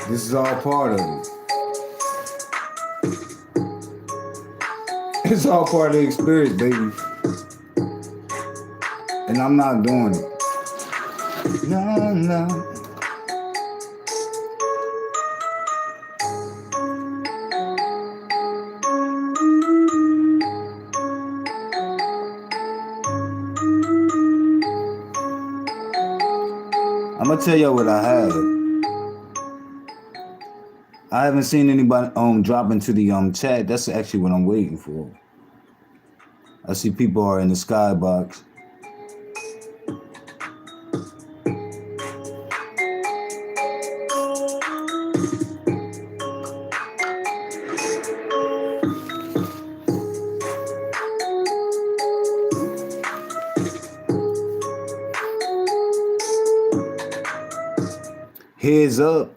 This is all part of it. It's all part of the experience, baby. And I'm not doing it. No, no. I'm gonna tell you what I have. I haven't seen anybody drop into the chat. That's actually what I'm waiting for. I see people are in the skybox. Heads up.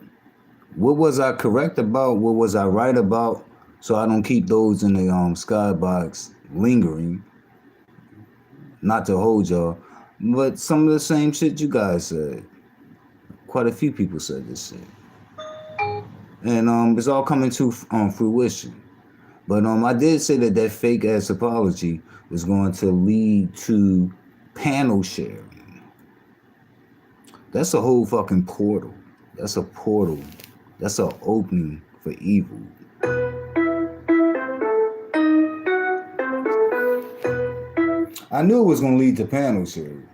What was I correct about? What was I right about? So I don't keep those in the skybox lingering. Not to hold y'all, but some of the same shit you guys said. Quite a few people said this shit, and it's all coming to fruition. But I did say that fake ass apology was going to lead to panel sharing. That's a whole fucking portal. That's a portal. That's an opening for evil. I knew it was going to lead to panel sharing.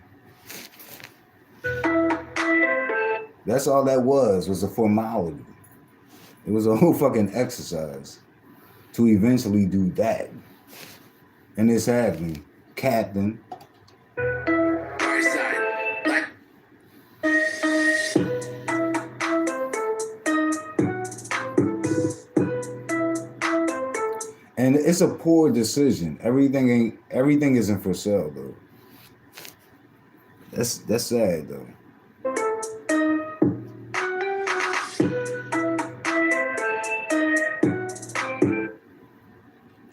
That's all that was a formality. It was a whole fucking exercise to eventually do that. And it's happening. Captain. And it's a poor decision. Everything isn't for sale though. That's sad though.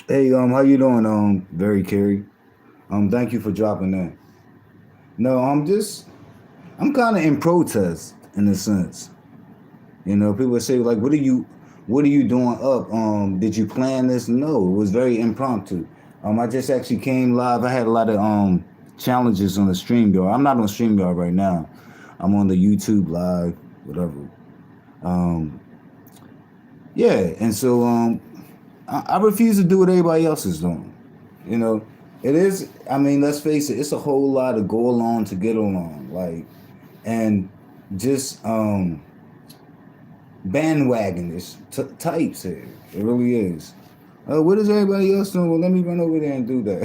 Hey, how you doing? Very Carey. Thank you for dropping that. No, I'm kind of in protest in a sense. You know, people say like, what are you doing up? Did you plan this? No, it was very impromptu. I just actually came live. I had a lot of challenges on the StreamYard. I'm not on StreamYard right now. I'm on the YouTube live, whatever. Yeah, and so I refuse to do what everybody else is doing. You know, it is. I mean, let's face it. It's a whole lot of go along to get along, like, and just bandwagonish types here. It really is. What is everybody else doing? Well, let me run over there and do that.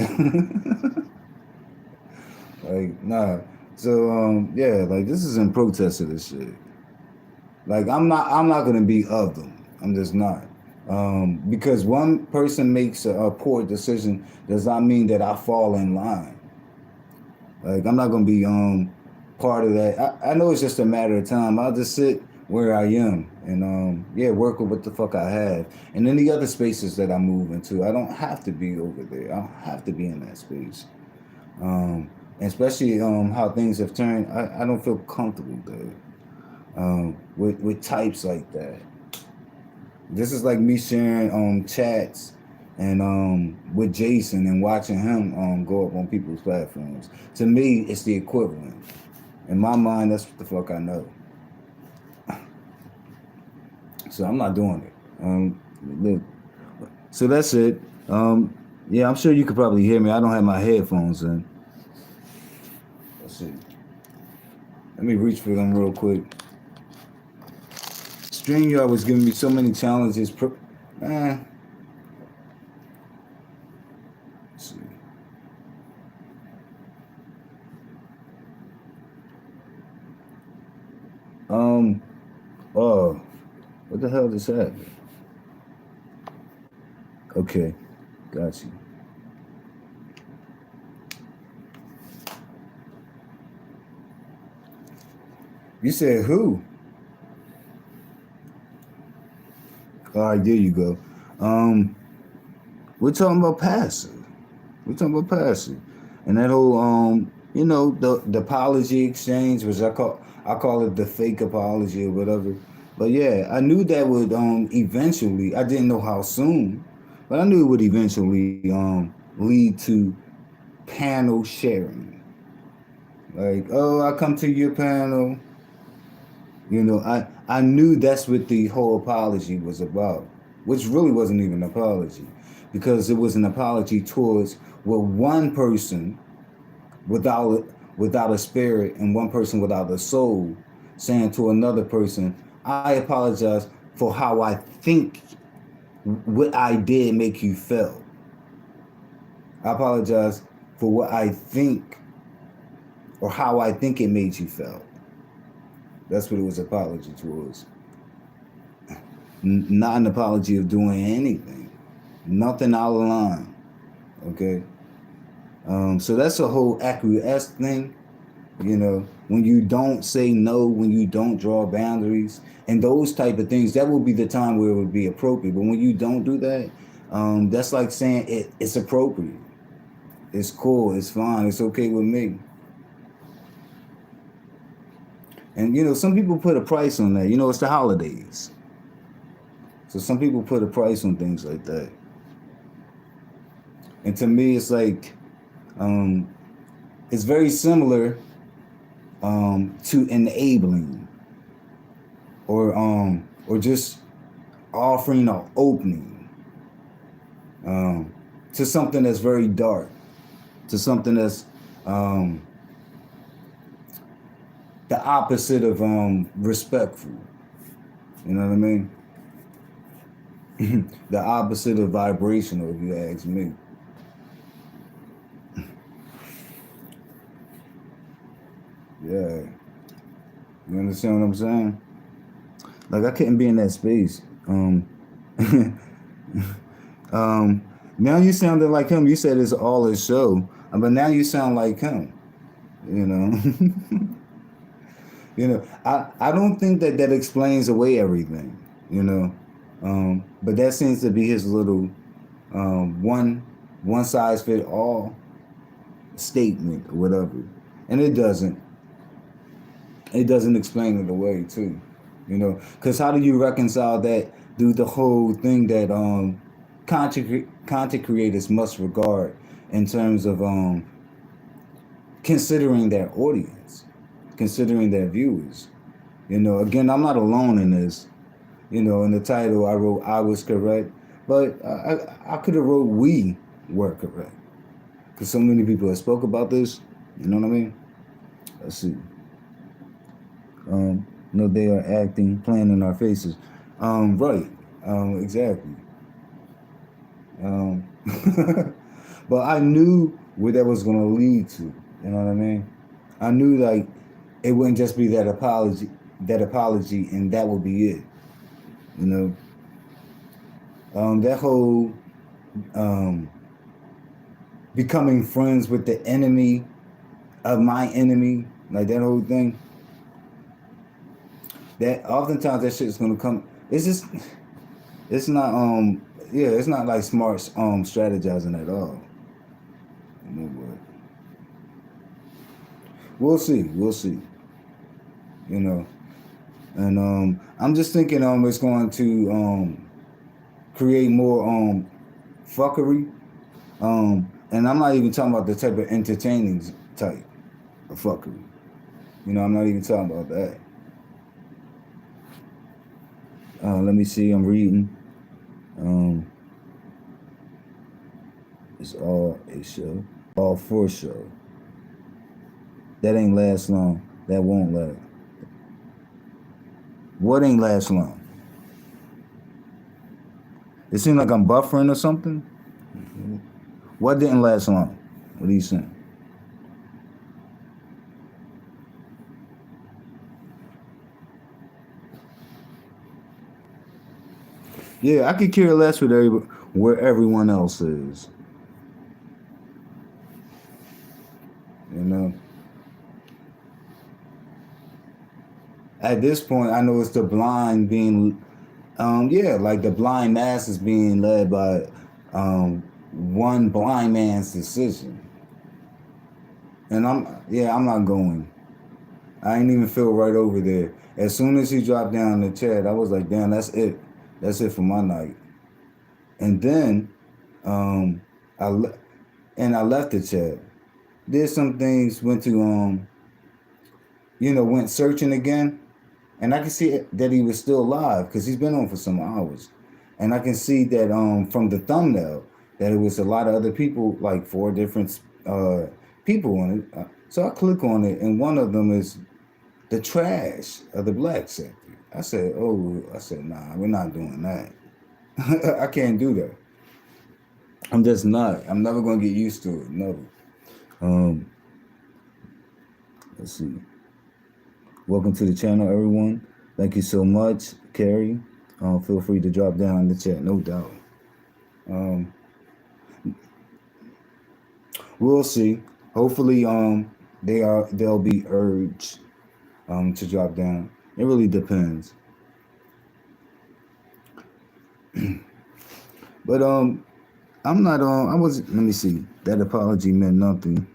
Like, nah. So yeah, like this is in protest of this shit. Like I'm not gonna be of them. I'm just not. Because one person makes a poor decision does not mean that I fall in line. Like I'm not gonna be part of that. I know it's just a matter of time. I'll just sit where I am and yeah, work with what the fuck I have. And any other spaces that I move into, I don't have to be over there. I don't have to be in that space. And especially how things have turned. I don't feel comfortable there. With types like that. This is like me sharing chats and with Jason and watching him go up on people's platforms. To me, it's the equivalent. In my mind, that's what the fuck I know. So I'm not doing it. Look, so that's it. Yeah, I'm sure you could probably hear me. I don't have my headphones in. Let's see. Let me reach for them real quick. StreamYard was giving me so many challenges. Let's see. Oh, what the hell just happened? Okay, got you. You said who? All right, there you go. We're talking about passive. We're talking about passive, and that whole the apology exchange, which I call it the fake apology or whatever. But yeah, I knew that would eventually. I didn't know how soon, but I knew it would eventually lead to panel sharing. Like, oh, I come to your panel. I knew that's what the whole apology was about, which really wasn't even an apology, because it was an apology towards one person without without a spirit and one person without a soul, saying to another person, I apologize for how I think what I did make you feel. I apologize for what I think or how I think it made you feel. That's what it was apology towards. Not an apology of doing anything. Nothing out of line. Okay? So that's a whole acquiesce thing. When you don't say no, when you don't draw boundaries, and those type of things, that will be the time where it would be appropriate. But when you don't do that, that's like saying it's appropriate. It's cool. It's fine. It's okay with me. And some people put a price on that. It's the holidays. So some people put a price on things like that. And to me, it's like, it's very similar to enabling or just offering an opening to something that's very dark, to something that's the opposite of respectful. You know what I mean? The opposite of vibrational, if you ask me. Yeah. You understand what I'm saying? Like I couldn't be in that space. Now you sounded like him. You said it's all a show, but now you sound like him. You know. I don't think that explains away everything. But that seems to be his little one size fit all statement or whatever, and it doesn't. It doesn't explain it away too, because how do you reconcile that? Do the whole thing that content creators must regard in terms of considering their audience, considering their viewers. Again, I'm not alone in this. In the title I wrote I was correct, but I could have wrote we were correct, because so many people have spoke about this. You know what I mean? Let's see. They are acting, playing in our faces. Right. Exactly. Um, but I knew where that was going to lead to. You know what I mean? I knew like it wouldn't just be that apology, and that would be it. You know, that whole um, becoming friends with the enemy of my enemy, like that whole thing. That oftentimes that shit's gonna come. It's just, it's not yeah, it's not like smart strategizing at all. You know, but we'll see. You know, and I'm just thinking it's going to create more fuckery. And I'm not even talking about the type of entertaining type of fuckery. You know, I'm not even talking about that. Let me see. I'm reading. It's all a show. All for show. That ain't last long. That won't last. What ain't last long? It seems like I'm buffering or something. What didn't last long? What are you saying? Yeah, I could care less with where everyone else is. You know, at this point, I know it's the blind being, yeah, like the blind mass is being led by one blind man's decision. And I'm not going. I ain't even feel right over there. As soon as he dropped down the chat, I was like, damn, that's it. That's it for my night. And then, um, I left the chat. Did some things, went to went searching again, and I can see that he was still alive because he's been on for some hours, and I can see that from the thumbnail that it was a lot of other people, like 4 different people on it. So I click on it, and one of them is the trash of the black sector. I said, nah, we're not doing that. I can't do that. I'm just not. I'm never gonna get used to it. Never. Um, let's see. Welcome to the channel, everyone. Thank you so much, Carrie. Feel free to drop down in the chat, no doubt. Um, we'll see. Hopefully, they'll be urged to drop down. It really depends. But I'm not on. I was. Let me see. That apology meant nothing.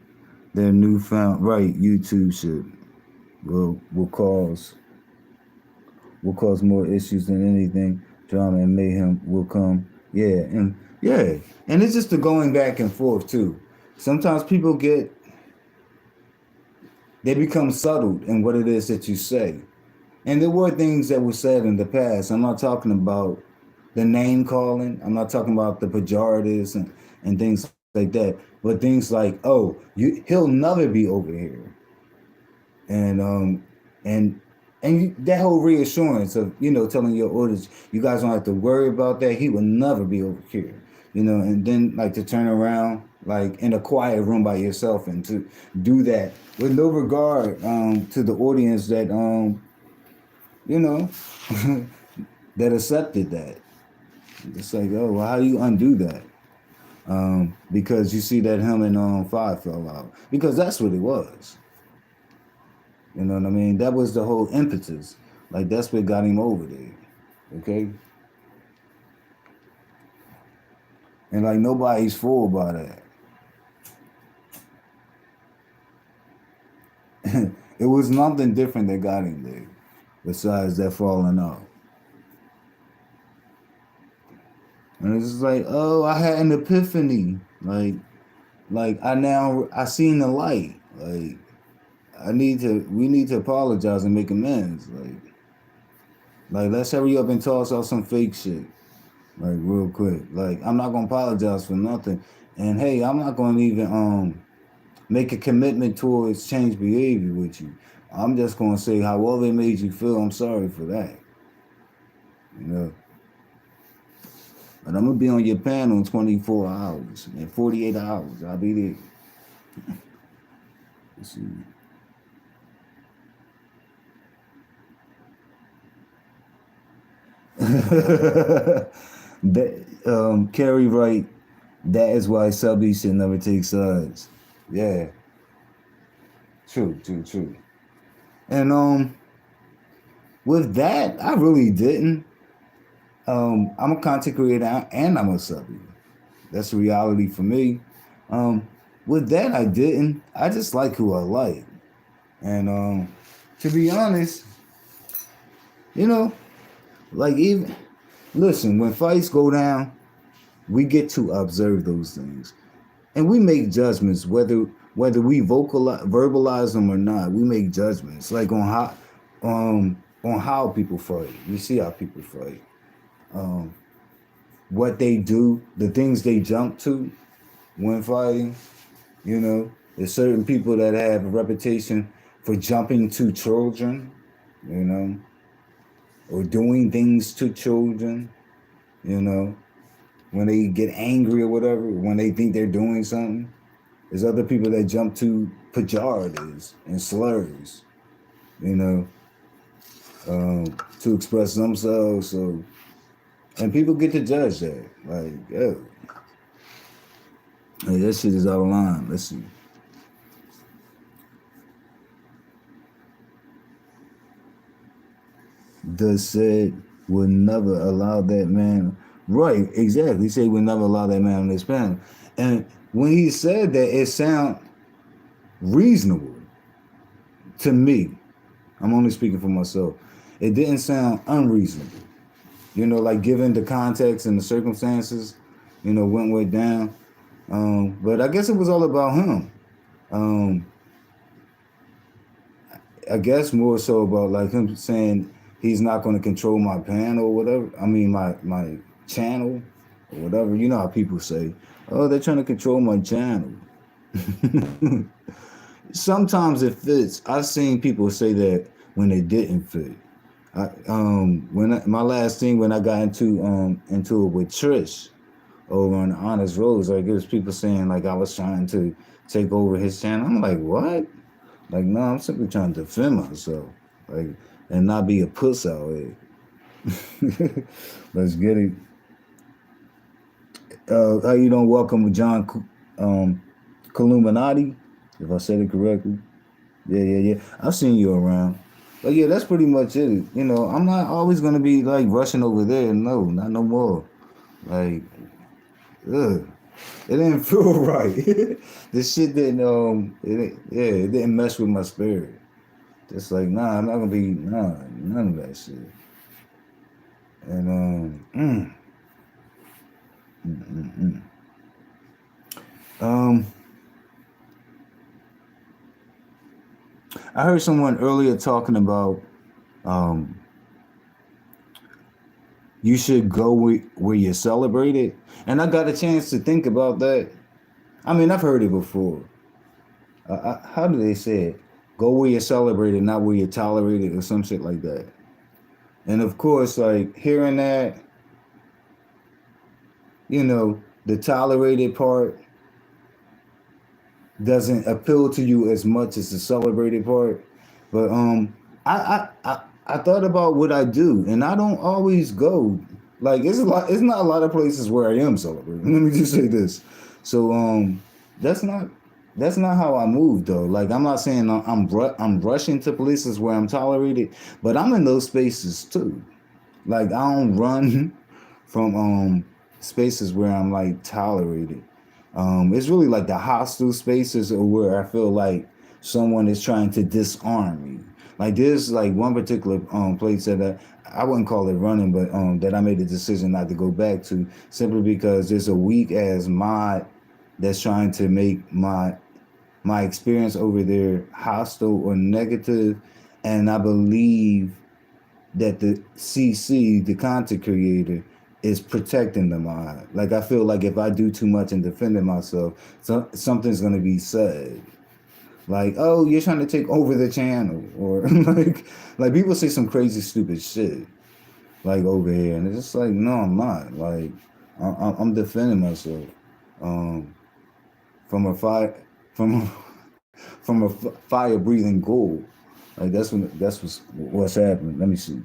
Their newfound right YouTube should will cause more issues than anything. Drama and mayhem will come. Yeah, and it's just the going back and forth too. Sometimes people they become subtle in what it is that you say, and there were things that were said in the past. I'm not talking about the name calling. I'm not talking about the pejoratives and things like that. But things like, oh, he'll never be over here, and and that whole reassurance of telling your audience, you guys don't have to worry about that. He will never be over here, and then like to turn around like in a quiet room by yourself and to do that with no regard to the audience that you know that accepted that. It's like, oh, well, how do you undo that? Because you see that him and Five fell out, because that's what it was. You know what I mean? That was the whole impetus. Like that's what got him over there. Okay? And like nobody's fooled by that. It was nothing different that got him there, besides that falling out. And it's just like, oh, I had an epiphany. Like I seen the light. Like we need to apologize and make amends. Like let's hurry up and toss out some fake shit. Like real quick. Like I'm not gonna apologize for nothing. And hey, I'm not gonna even make a commitment towards change behavior with you. I'm just gonna say however it made you feel, I'm sorry for that. You know. But I'm gonna be on your panel in 24 hours. In 48 hours, I'll be there. Let's see. That Carrie Wright. That is why Subby should never take sides. Yeah, true, true, true. And with that, I really didn't. I'm a content creator and I'm a subby. That's a reality for me. Um, with that, I didn't. I just like who I like. And to be honest, you know, like even listen, when fights go down, we get to observe those things, and we make judgments whether we verbalize them or not. We make judgments like on how people fight. We see how people fight, what they do, the things they jump to when fighting. You know, there's certain people that have a reputation for jumping to children. You know, or doing things to children. You know, when they get angry or whatever, when they think they're doing something. There's other people that jump to pejoratives and slurs, you know, to express themselves. So, and people get to judge that. Like, oh, hey, that shit is out of line. Let's see. The said would never allow that man. Right, exactly. He said would never allow that man on this panel. And when he said that, it sounded reasonable to me. I'm only speaking for myself. It didn't sound unreasonable. You know, like given the context and the circumstances, you know, went down. But I guess it was all about him. Um, I guess more so about like him saying he's not going to control my panel or whatever. I mean, my channel or whatever. You know how people say, oh, they're trying to control my channel. Sometimes it fits. I've seen people say that when it didn't fit. My last thing when I got into it with Trish over on Honest Rose, like it was people saying like I was trying to take over his channel. I'm like, what? Like, no, I'm simply trying to defend myself, like, and not be a puss out here. Let's get it. How you doing? Welcome, John Columinati, if I said it correctly. Yeah. I've seen you around. But yeah, that's pretty much it. You know, I'm not always gonna be like rushing over there. No, not no more. Like, ugh. It didn't feel right. This shit didn't it didn't mess with my spirit. Just like, nah, I'm not gonna be none of that shit. And um I heard someone earlier talking about um you should go where you're celebrated. And I got a chance to think about that. I mean, I've heard it before. How do they say it? Go where you're celebrated, not where you're tolerated, or some shit like that. And of course, like hearing that, you know, the tolerated part doesn't appeal to you as much as the celebrated part. But I thought about what I do, and I don't always go. Like it's not a lot of places where I am celebrated. Let me just say this. So that's not that's not how I move though. Like I'm not saying I'm rushing to places where I'm tolerated, but I'm in those spaces too. Like I don't run from spaces where I'm like tolerated. It's really like the hostile spaces or where I feel like someone is trying to disarm me. Like there's like one particular place that I wouldn't call it running, but that I made a decision not to go back to simply because there's a weak ass mod that's trying to make my experience over there hostile or negative, and I believe that the CC, the content creator, is protecting the mod. Like I feel like if I do too much in defending myself, something's gonna be said. Like, oh, you're trying to take over the channel, or like people say some crazy stupid shit, like over here, and it's just like, no, I'm not. Like, I'm defending myself, from a fight, from from a fire breathing ghoul. Like that's what's happening. Let me see.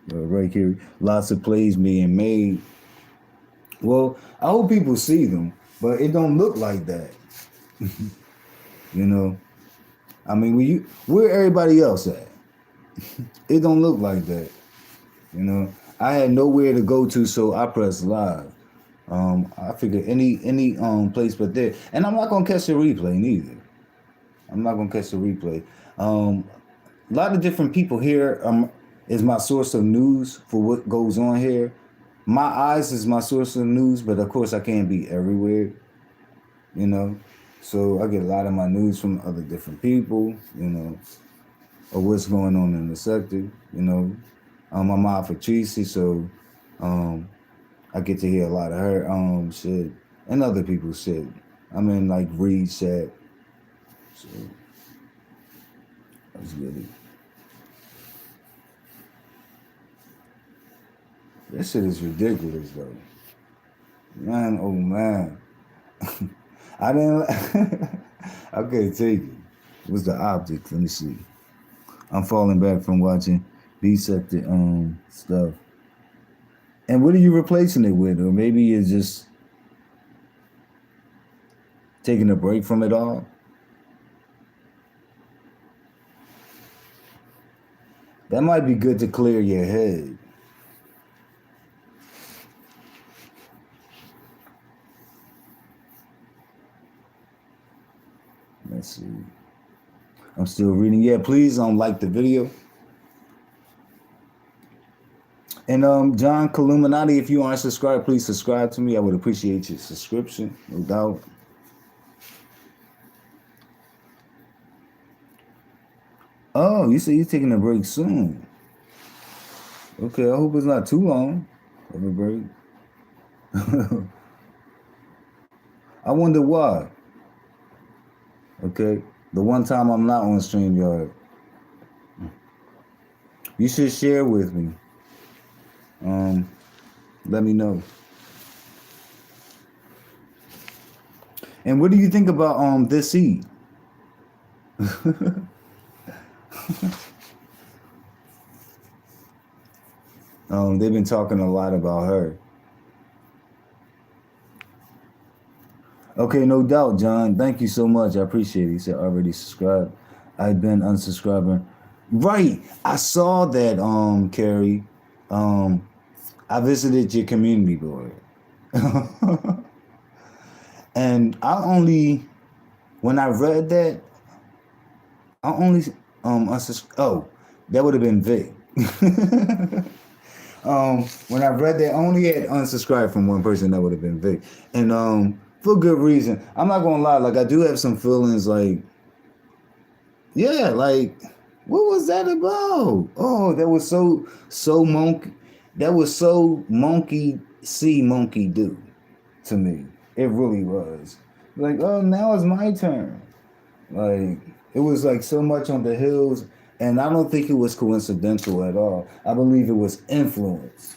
Right here, lots of plays being made. Well, I hope people see them, but it don't look like that. You know, I mean, where everybody else at? It don't look like that. You know, I had nowhere to go to, so I pressed live. I figured any place but there, and I'm not gonna catch the replay neither. I'm not gonna catch the replay. A lot of different people here is my source of news for what goes on here. My eyes is my source of news, but of course I can't be everywhere, you know. So I get a lot of my news from other different people, you know, or what's going on in the sector, you know. I'm out for Tracy, so I get to hear a lot of her shit and other people's shit. I'm in like Reed chat, so that's good. That shit is ridiculous though. Man, oh man. I didn't I couldn't take it. What's the object? Let me see. I'm falling back from watching B-sector stuff. And what are you replacing it with? Or maybe you're just taking a break from it all? That might be good to clear your head. Let's see. I'm still reading. Yeah, please like the video. And John Caluminati, if you aren't subscribed, please subscribe to me. I would appreciate your subscription, no doubt. Oh, you say you're taking a break soon. Okay, I hope it's not too long of a break. I wonder why. Okay, the one time I'm not on StreamYard. You should share with me. Let me know. And what do you think about this seed? They've been talking a lot about her. Okay, no doubt, John. Thank you so much. I appreciate it. He said already subscribed. I've been unsubscribing. Right. I saw that, Carrie. I visited your community board. And when I read that, I only oh, that would have been Vic. When I read that, I only had unsubscribed from one person. That would have been Vic, and for good reason. I'm not gonna lie, like I do have some feelings, like yeah, like what was that about? Oh, that was so monkey. That was so monkey see, monkey do to me. It really was. Like, oh, now it's my turn. Like, it was like so much on the hills, and I don't think it was coincidental at all. I believe it was influenced.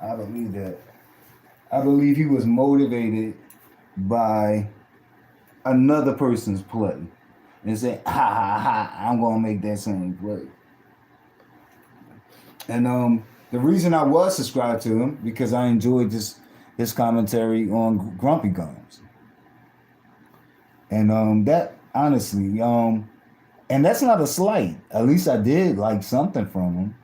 I believe that. I believe he was motivated by another person's play and say, ha ha ha, I'm gonna make that same play. And the reason I was subscribed to him because I enjoyed his commentary on Grumpy Gums. And that honestly, and that's not a slight. At least I did like something from him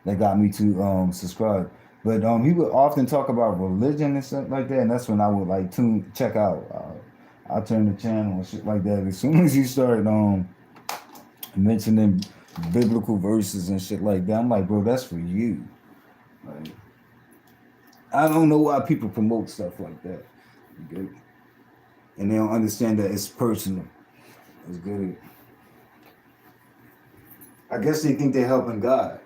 that got me to subscribe. But he would often talk about religion and stuff like that, and that's when I would like check out. I'll turn the channel and shit like that. As soon as you start mentioning biblical verses and shit like that, I'm like, bro, that's for you. Like, I don't know why people promote stuff like that. Okay? And they don't understand that it's personal. It's good. I guess they think they're helping God.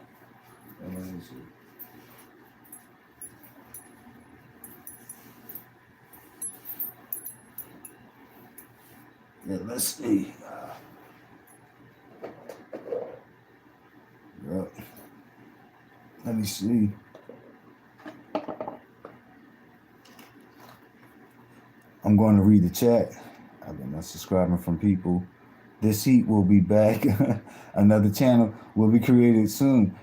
Yeah, let's see. Yeah. Let me see. I'm going to read the chat. I've been unsubscribing from people. This heat will be back. Another channel will be created soon.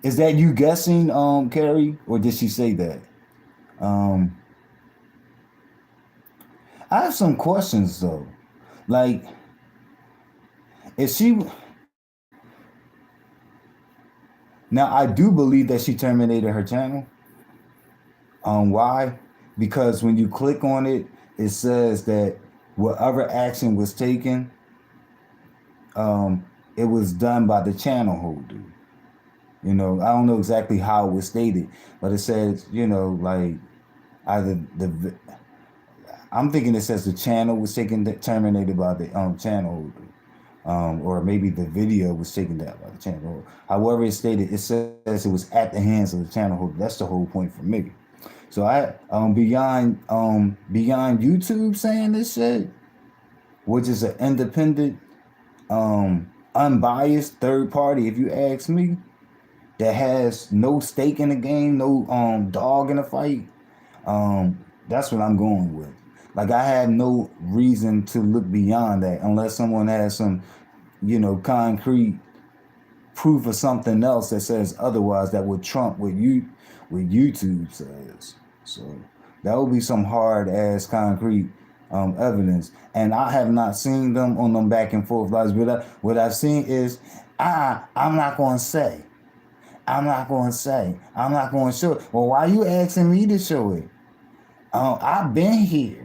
Is that you guessing, Carrie, or did she say that? I have some questions though. Like, is she? Now I do believe that she terminated her channel. Why? Because when you click on it, it says that whatever action was taken, it was done by the channel holder. You know, I don't know exactly how it was stated, but it says, you know, like either I'm thinking it says the channel was terminated by the channel holder, or maybe the video was taken down by the channel holder. However it's stated, it says it was at the hands of the channel holder. That's the whole point for me. So I beyond YouTube saying this shit, which is an independent, unbiased third party, if you ask me, that has no stake in the game, no dog in the fight. That's what I'm going with. Like, I have no reason to look beyond that unless someone has some, you know, concrete proof of something else that says otherwise that would trump what YouTube says. So that would be some hard ass concrete evidence, and I have not seen them on them back and forth lives. But what I've seen is, I'm not going to say. I'm not going to say. I'm not going to show it. Well, why are you asking me to show it? I've been here.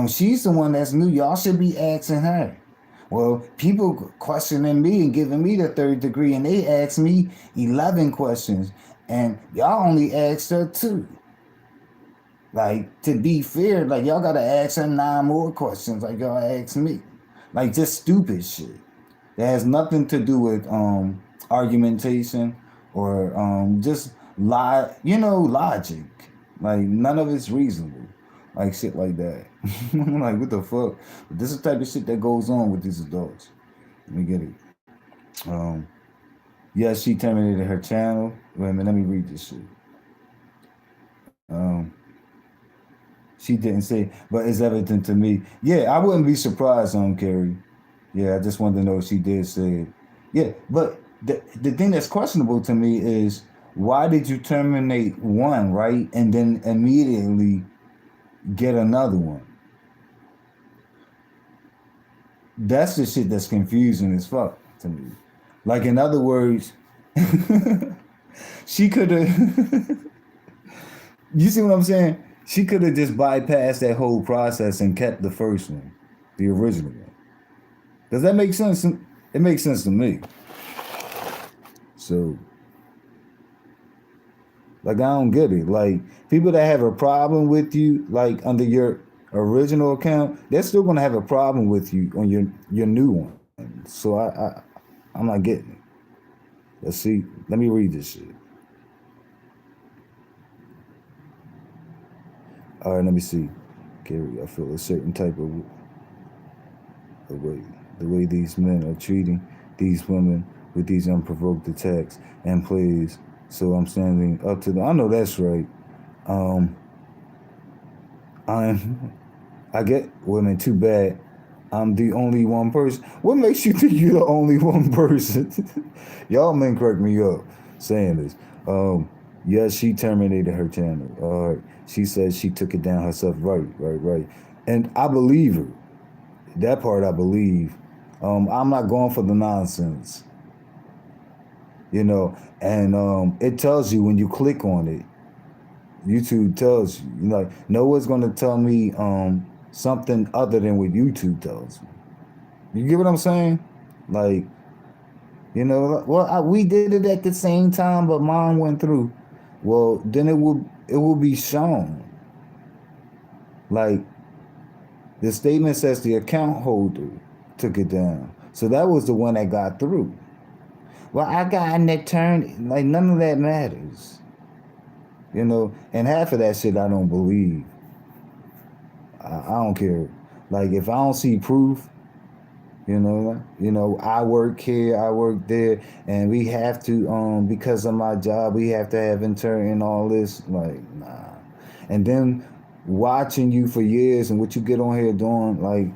She's the one that's new. Y'all should be asking her. Well, people questioning me and giving me the third degree, and they asked me 11 questions, and y'all only asked her 2. Like, to be fair, like, y'all gotta ask her 9 more questions like y'all asked me. Like, just stupid shit. That has nothing to do with argumentation or just logic. Like, none of it's reasonable. Like, shit like that. I'm like, what the fuck? But this is the type of shit that goes on with these adults. Let me get it. Yeah, she terminated her channel. Wait a minute, let me read this shit. She didn't say, but it's evident to me. Yeah, I wouldn't be surprised, Carrie. Yeah, I just wanted to know if she did say it. Yeah, but the thing that's questionable to me is, why did you terminate one, right, and then immediately get another one? That's the shit that's confusing as fuck to me. Like, in other words, she could have. You see what I'm saying? She could have just bypassed that whole process and kept the first one, the original one. Does that make sense? It makes sense to me. So, like, I don't get it. Like, people that have a problem with you, like, under your original account, they're still gonna have a problem with you on your new one. So I'm not getting it. Let's see. Let me read this shit. All right, let me see. Gary, I feel a certain type of way. The way these men are treating these women with these unprovoked attacks and plays. So I'm standing up to them. I know that's right. I get women too bad. I'm the only one person. What makes you think you're the only one person? Y'all men crack me up saying this. Yes, she terminated her channel. All right. She said she took it down herself. Right. And I believe her. That part I believe. I'm not going for the nonsense. You know, and it tells you when you click on it. YouTube tells you, like, no one's gonna tell me something other than what YouTube tells me. You get what I'm saying? Like, well, we did it at the same time, but mine went through. Well, then it will be shown. Like, the statement says the account holder took it down, so that was the one that got through. Well, I got in that turn. Like, none of that matters. And half of that shit I don't believe. I don't care. Like, if I don't see proof, I work here, I work there, and we have to, because of my job, we have to have intern and all this. Like, nah. And then watching you for years and what you get on here doing, like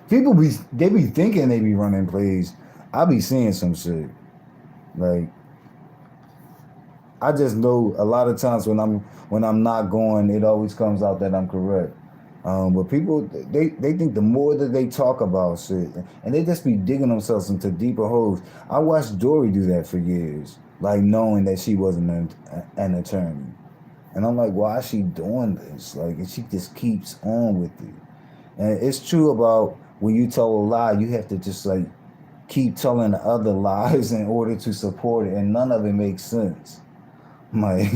they be thinking they be running plays. I be seeing some shit. Like I just know a lot of times when I'm not going, it always comes out that I'm correct. But people they think the more that they talk about shit, and they just be digging themselves into deeper holes. I watched Dory do that for years, like knowing that she wasn't an attorney, and I'm like, why is she doing this? Like, and she just keeps on with it. And it's true about when you tell a lie, you have to just like keep telling the other lies in order to support it, and none of it makes sense. Like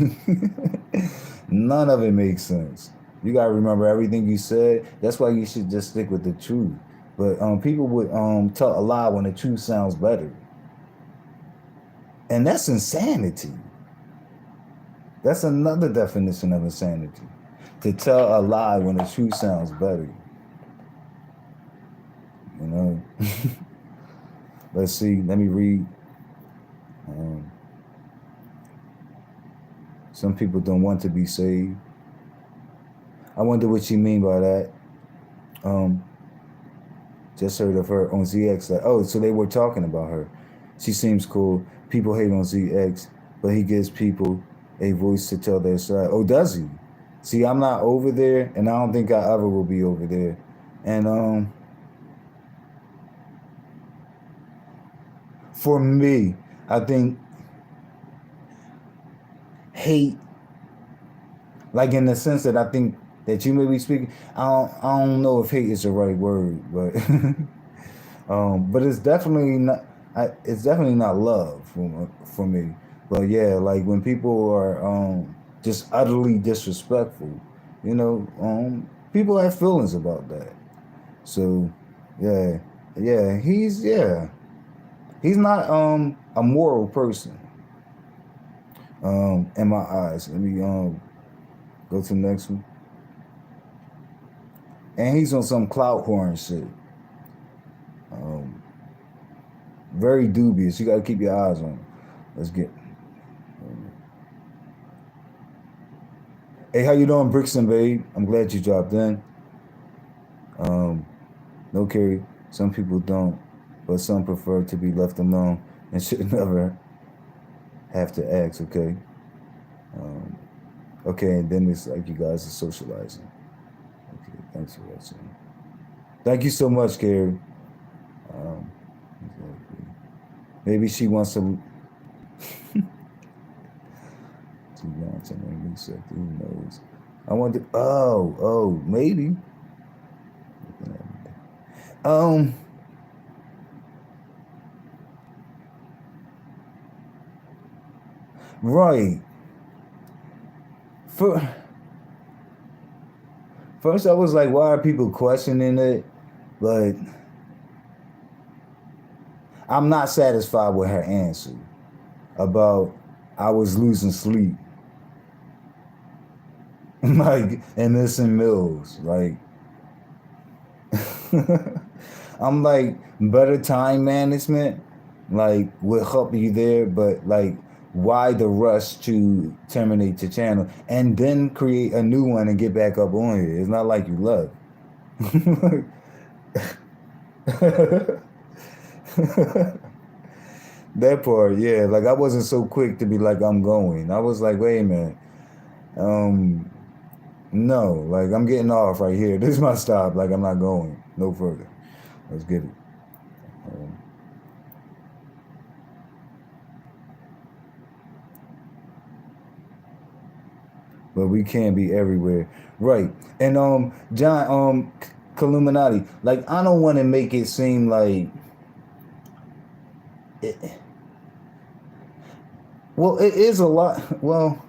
none of it makes sense. You gotta remember everything you said. That's why you should just stick with the truth. But people would tell a lie when the truth sounds better, and that's insanity. That's another definition of insanity. To tell a lie when the truth sounds better. You know. Let's see. Let me read. Some people don't want to be saved. I wonder what you mean by that. Just heard of her on ZX. Like, oh, so they were talking about her. She seems cool. People hate on ZX, but he gives people a voice to tell their side. Oh, does he? See, I'm not over there, and I don't think I ever will be over there. And for me, I think hate, like in the sense that I think that you may be speaking. I don't know if hate is the right word, but but it's definitely not. It's definitely not love for me. But yeah, like when people are just utterly disrespectful, you know, people have feelings about that. So yeah, he's not a moral person in my eyes. Let me go to the next one. And he's on some clout horn shit. Very dubious. You got to keep your eyes on him. Let's get. Hey, how you doing, Brixton, babe? I'm glad you dropped in. No, Carrie. Some people don't, but some prefer to be left alone and should never have to ask. Okay. Okay, and then it's like you guys are socializing. Okay, thanks for watching. Thank you so much, Carrie. Exactly. Maybe she wants some. Too long to make me sick. Who knows? I want to. Oh, maybe. Um. Right. For, first, I was like, why are people questioning it? But I'm not satisfied with her answer about I was losing sleep. Like innocent Mills. Like I'm like better time management, like would help you there, but like why the rush to terminate the channel and then create a new one and get back up on here? It's not like you love. That part, yeah. Like I wasn't so quick to be like I'm going. I was like, wait a minute. No, like I'm getting off right here. This is my stop. Like I'm not going no further. Let's get it. But we can't be everywhere, right? And John, Illuminati. Like I don't want to make it seem like it. Well, it is a lot. Well,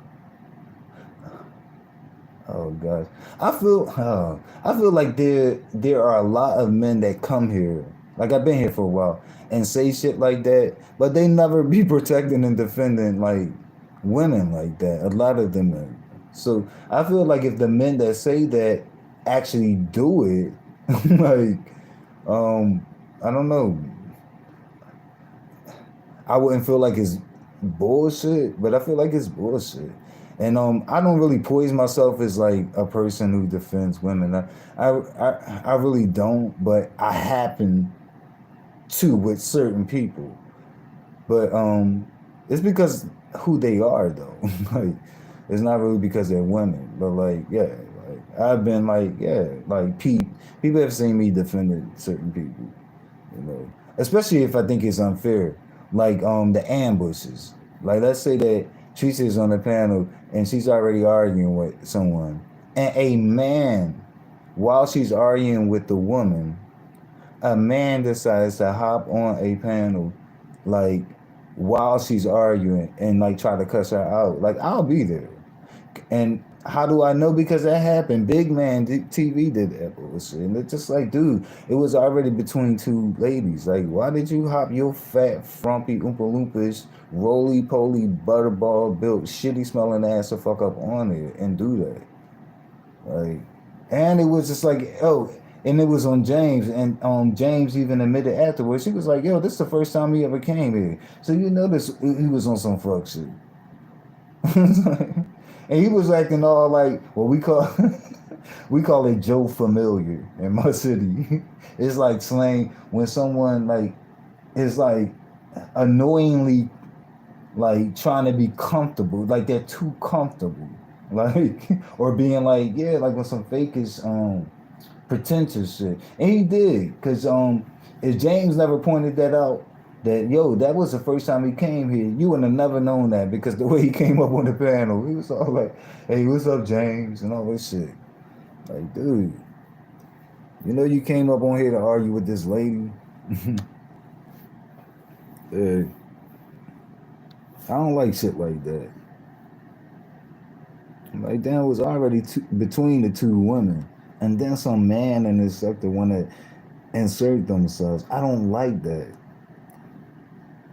oh gosh, I feel like there are a lot of men that come here. Like I've been here for a while and say shit like that, but they never be protecting and defending like women like that. A lot of them. So I feel like if the men that say that actually do it, like I don't know. I wouldn't feel like it's bullshit, but I feel like it's bullshit. And I don't really poise myself as like a person who defends women. I really don't, but I happen to with certain people. But it's because who they are though. Like it's not really because they're women, but like yeah, like I've been like yeah, like people have seen me defending certain people, you know, especially if I think it's unfair, like the ambushes. Like let's say that Teresa is on the panel and she's already arguing with someone, and a man, while she's arguing with the woman, a man decides to hop on a panel, like while she's arguing and like try to cuss her out. Like I'll be there. And how do I know? Because that happened. Big Man TV did that bullshit. And it's just like, dude, it was already between two ladies. Like, why did you hop your fat, frumpy, oompa loompish, roly poly, butterball built, shitty smelling ass the fuck up on it and do that? Like, and it was just like, oh, and it was on James, and James even admitted afterwards. He was like, yo, this is the first time he ever came here. So you know this, he was on some fuck shit. And he was acting all like what we call we call it Joe Familiar in my city. It's like slang when someone like is like annoyingly like trying to be comfortable, like they're too comfortable, like or being like yeah, like when some fake is pretentious shit, and he did because if James never pointed that out, that yo, that was the first time he came here, you would have never known that because the way he came up on the panel, he was all like, "Hey, what's up, James?" and all this shit. Like, dude, you know you came up on here to argue with this lady. Yeah, I don't like shit like that. Like that was already between the two women, and then some man in this sector want to insert themselves. I don't like that.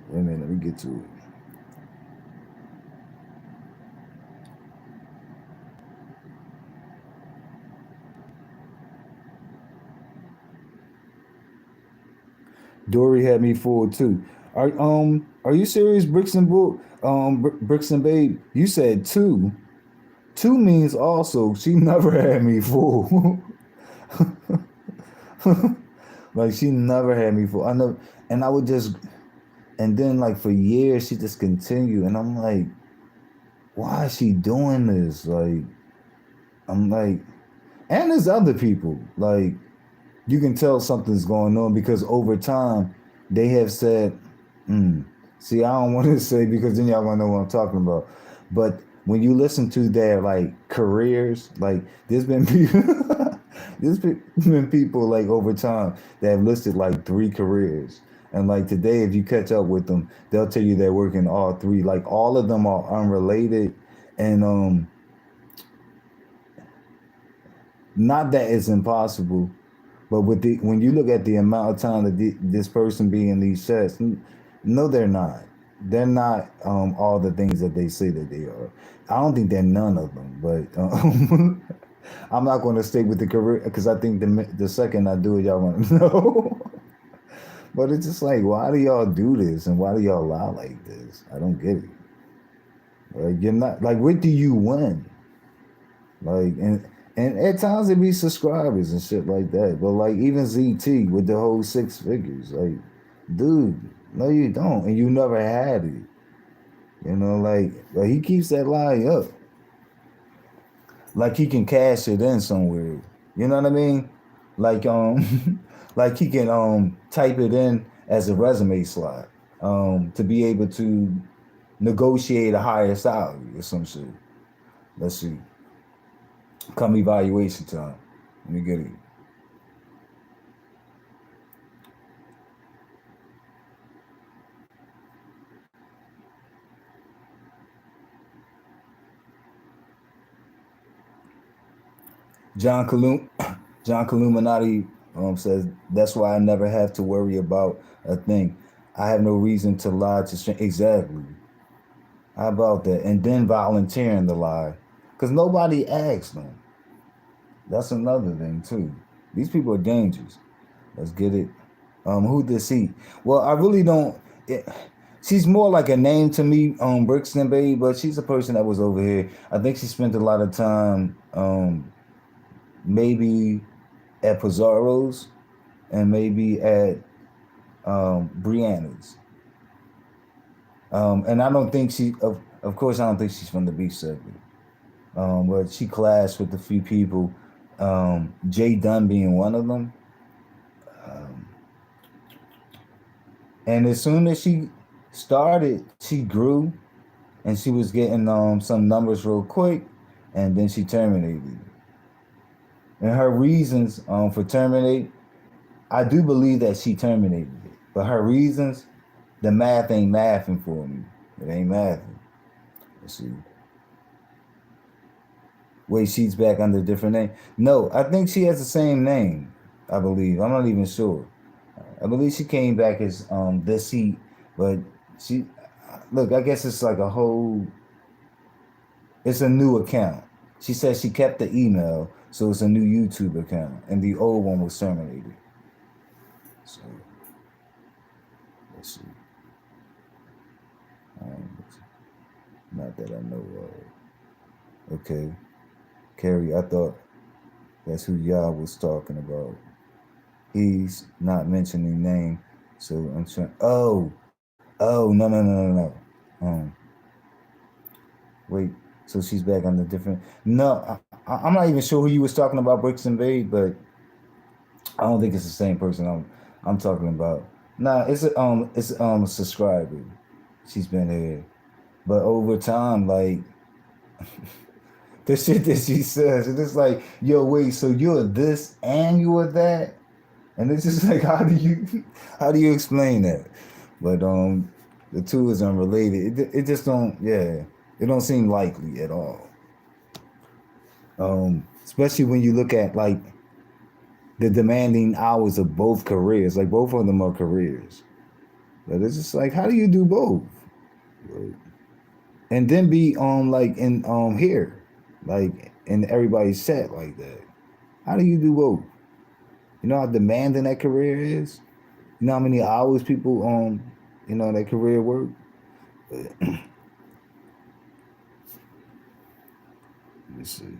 Wait a minute, let me get to it. Dory had me fooled too. Are you serious, Bricks and Bull? Bricks and Babe, you said two. Two means also she never had me fooled. Like she never had me fooled. I know, and I would just, and then like for years she just continued, and I'm like, why is she doing this? Like, I'm like, and there's other people like you can tell something's going on because over time they have said, see, I don't want to say because then y'all gonna know what I'm talking about. But when you listen to their like careers, like there's been people, there's been people like over time that have listed like three careers. And like today, if you catch up with them, they'll tell you they're working all three. Like all of them are unrelated, and not that it's impossible, but with the when you look at the amount of time that this person be in these sets, no, they're not. They're not all the things that they say that they are. I don't think they're none of them, but I'm not going to stay with the career because I think the second I do it, y'all want to know. But it's just like, why do y'all do this and why do y'all lie like this? I don't get it. Like you're not like, what do you win? Like and at times it be subscribers and shit like that. But like even ZT with the whole six figures, like, dude, no you don't, and you never had it. You know, like but he keeps that lie up. Like he can cash it in somewhere. You know what I mean? Like like he can type it in as a resume slot. To be able to negotiate a higher salary or some shit. Let's see. Come evaluation time. Let me get it. John Calum John Caluminati says that's why I never have to worry about a thing. I have no reason to lie to exactly. How about that? And then volunteering the lie, because nobody asked them. That's another thing too. These people are dangerous. Let's get it. Who deceit? Well, I really don't. she's more like a name to me, Brixton Bay, but she's a person that was over here. I think she spent a lot of time, maybe at Pizarro's and maybe at Brianna's. And I don't think of course, I don't think she's from the beach circuit. But she clashed with a few people, Jay Dunn being one of them. Um, and as soon as she started, she grew and she was getting some numbers real quick, and then she terminated. And her reasons for terminate, I do believe that she terminated it. But her reasons, the math ain't mathing for me. It ain't mathing. Let's see. Wait, she's back under a different name. No, I think she has the same name. I believe. I'm not even sure. I believe she came back as this heat, but she look. I guess it's like a whole. It's a new account. She said she kept the email, so it's a new YouTube account, and the old one was terminated. So let's see. Um, Not that I know of. Okay, Carrie. I thought that's who y'all was talking about. He's not mentioning name, so I'm trying. Oh, no. Um, Wait. So she's back on the different. No, I'm not even sure who you was talking about, Bricks and Bay, but I don't think it's the same person I'm talking about. Nah, it's a subscriber. She's been here, but over time, like the shit that she says, it's just like, yo, wait, so you're this and you're that, and it's just like, how do you explain that? But the two is unrelated. It just don't, yeah, it don't seem likely at all. Especially when you look at like the demanding hours of both careers. Like both of them are careers, but it's just like, how do you do both? Like, and then be like in here, like in everybody's set like that. How do you do both? You know how demanding that career is. You know how many hours people that career work. Let me see.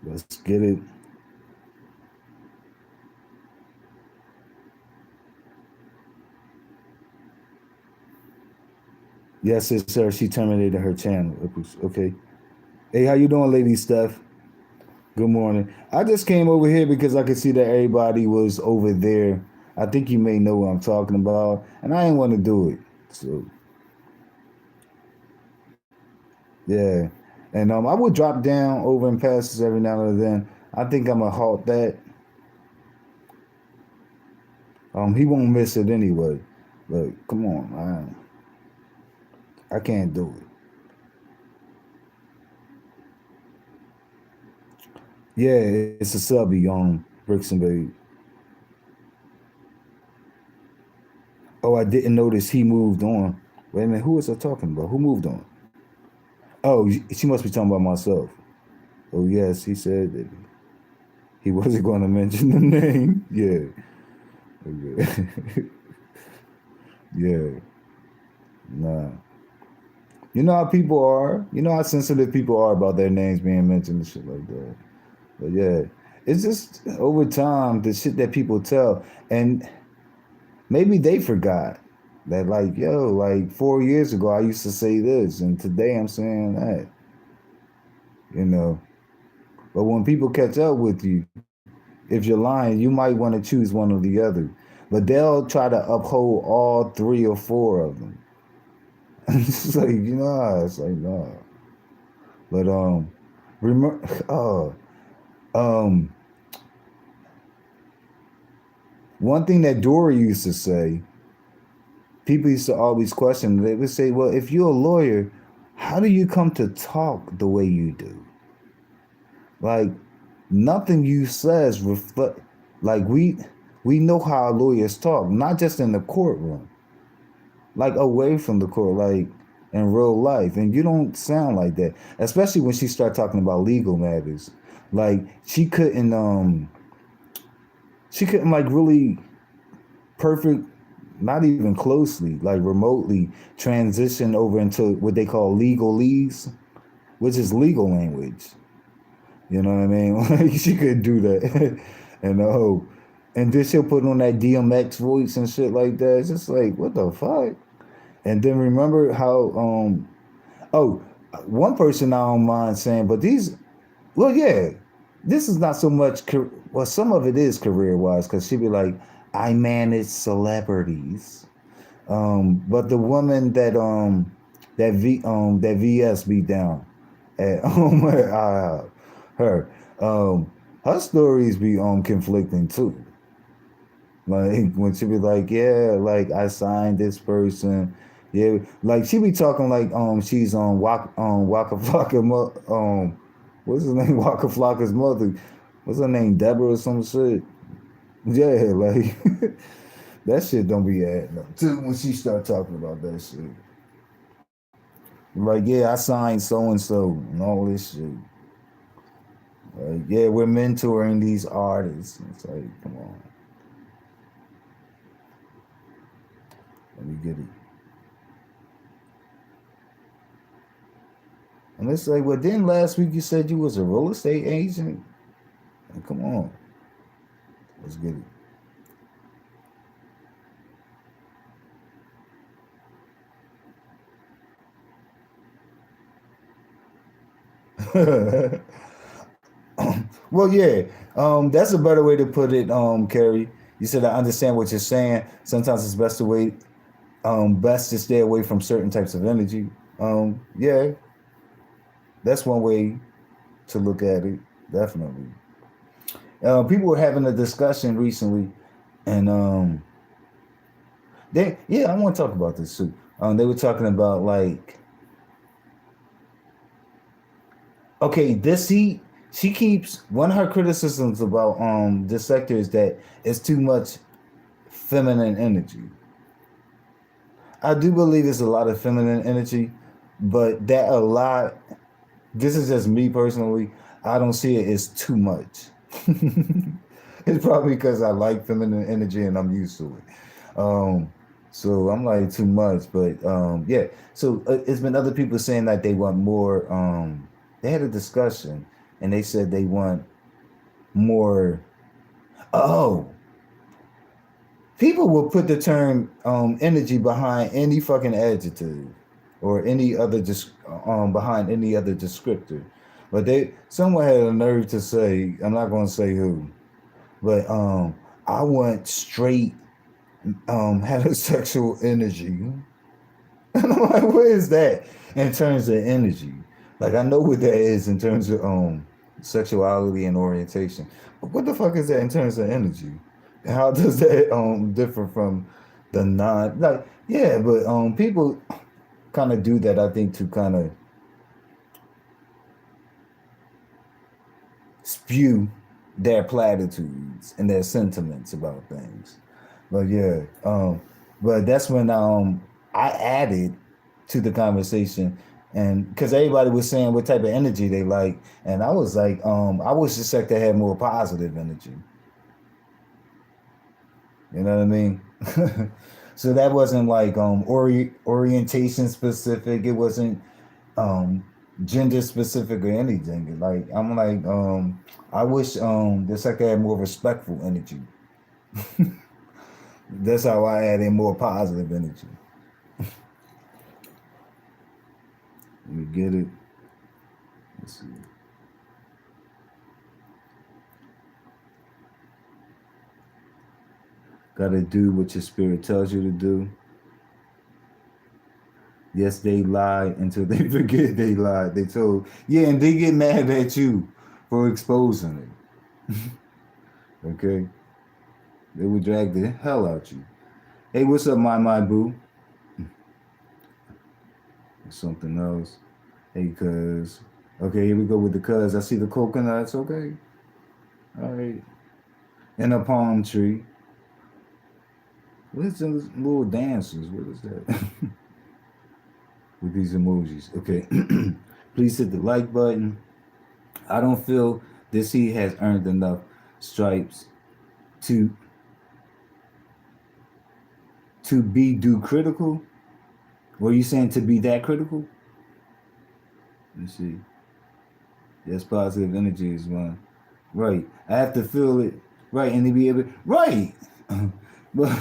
Let's get it. Yes, yes, sir. She terminated her channel. Okay. Hey, how you doing, Lady Steph? Good morning. I just came over here because I could see that everybody was over there. I think you may know what I'm talking about, and I didn't want to do it. So yeah, and I would drop down over in passes every now and then. I think I'm gonna halt that. He won't miss it anyway. But come on, man. I can't do it. Yeah, it's a subby on Bricks and Babe. Oh, I didn't notice he moved on. Wait a minute, who was I talking about? Who moved on? Oh, she must be talking about myself. Oh, yes, he said that he wasn't going to mention the name. Yeah. Okay. Yeah. Nah. You know how people are. You know how sensitive people are about their names being mentioned and shit like that. But yeah, it's just over time the shit that people tell, and maybe they forgot that, like, yo, like 4 years ago I used to say this, and today I'm saying that. You know. But when people catch up with you, if you're lying, you might want to choose one or the other. But they'll try to uphold all three or four of them. It's like, it's like, no. But remember, um, one thing that Dory used to say, people used to always question. They would say, "Well, if you're a lawyer, how do you come to talk the way you do? Like, nothing you says reflect. Like we know how lawyers talk, not just in the courtroom, like away from the court, like in real life. And you don't sound like that, especially when she started talking about legal matters. Like she couldn't like really perfect not even closely, like remotely transition over into what they call legalese, which is legal language. You know what I mean? Like she could do that. And and then she'll put on that DMX voice and shit like that. It's just like, what the fuck? And then remember how oh, one person I don't mind saying, but these, well, yeah, this is not so much. Well, some of it is career wise because she'd be like, I manage celebrities. But the woman that VS beat down at her her stories be conflicting too. Like when she be like, yeah, like I signed this person. Yeah, like she be talking like she's on Waka Flocka what's his name? Waka Flocka's mother. What's her name? Deborah or some shit. Yeah, like that shit don't be adding up too when she start talking about that shit. Like, yeah, I signed so and all this shit. Like, yeah, we're mentoring these artists. It's like, come on. Let me get it. And it's like, well, then last week you said you was a real estate agent. Like, come on. Let's get it. Well, yeah, that's a better way to put it, Carrie. You said I understand what you're saying. Sometimes it's best to stay away from certain types of energy. Yeah, that's one way to look at it. Definitely. People were having a discussion recently, and I want to talk about this too. They were talking about like, okay, she keeps one of her criticisms about this sector is that it's too much feminine energy. I do believe it's a lot of feminine energy, but that a lot. This is just me personally. I don't see it as too much. It's probably because I like feminine energy and I'm used to it. So I'm like too much, but yeah. So it's been other people saying that they want more. They had a discussion and they said they want more. Oh, people will put the term energy behind any fucking adjective or any other just behind any other descriptor. But someone had a nerve to say, I'm not gonna say who, but I want straight heterosexual energy. And I'm like, what is that in terms of energy? Like I know what that is in terms of sexuality and orientation. But what the fuck is that in terms of energy? How does that differ from the non like yeah, but people kind of do that I think to kind of spew their platitudes and their sentiments about things. But yeah, but that's when I added to the conversation and because everybody was saying what type of energy they like, and I was like, I wish the sector had more positive energy. You know what I mean? So that wasn't like orientation specific. It wasn't um gender specific or anything. Like I'm like I wish the sector had more respectful energy. That's how I add in more positive energy. You get it? Let's see. Gotta do what your spirit tells you to do. Yes, they lie until they forget they lied. They told, yeah, and they get mad at you for exposing it. Okay? They would drag the hell out you. Hey, what's up, my boo? Something else. Hey, cuz. Okay, here we go with the cuz. I see the coconuts. Okay. All right. And a palm tree. What is those little dancers? What is that? With these emojis. Okay. Please hit the like button. I don't feel this heat has earned enough stripes to to be do critical? Were you saying to be that critical? Let's see. Yes, positive energy is one. Right. I have to feel it. Right. And to be able. Right. But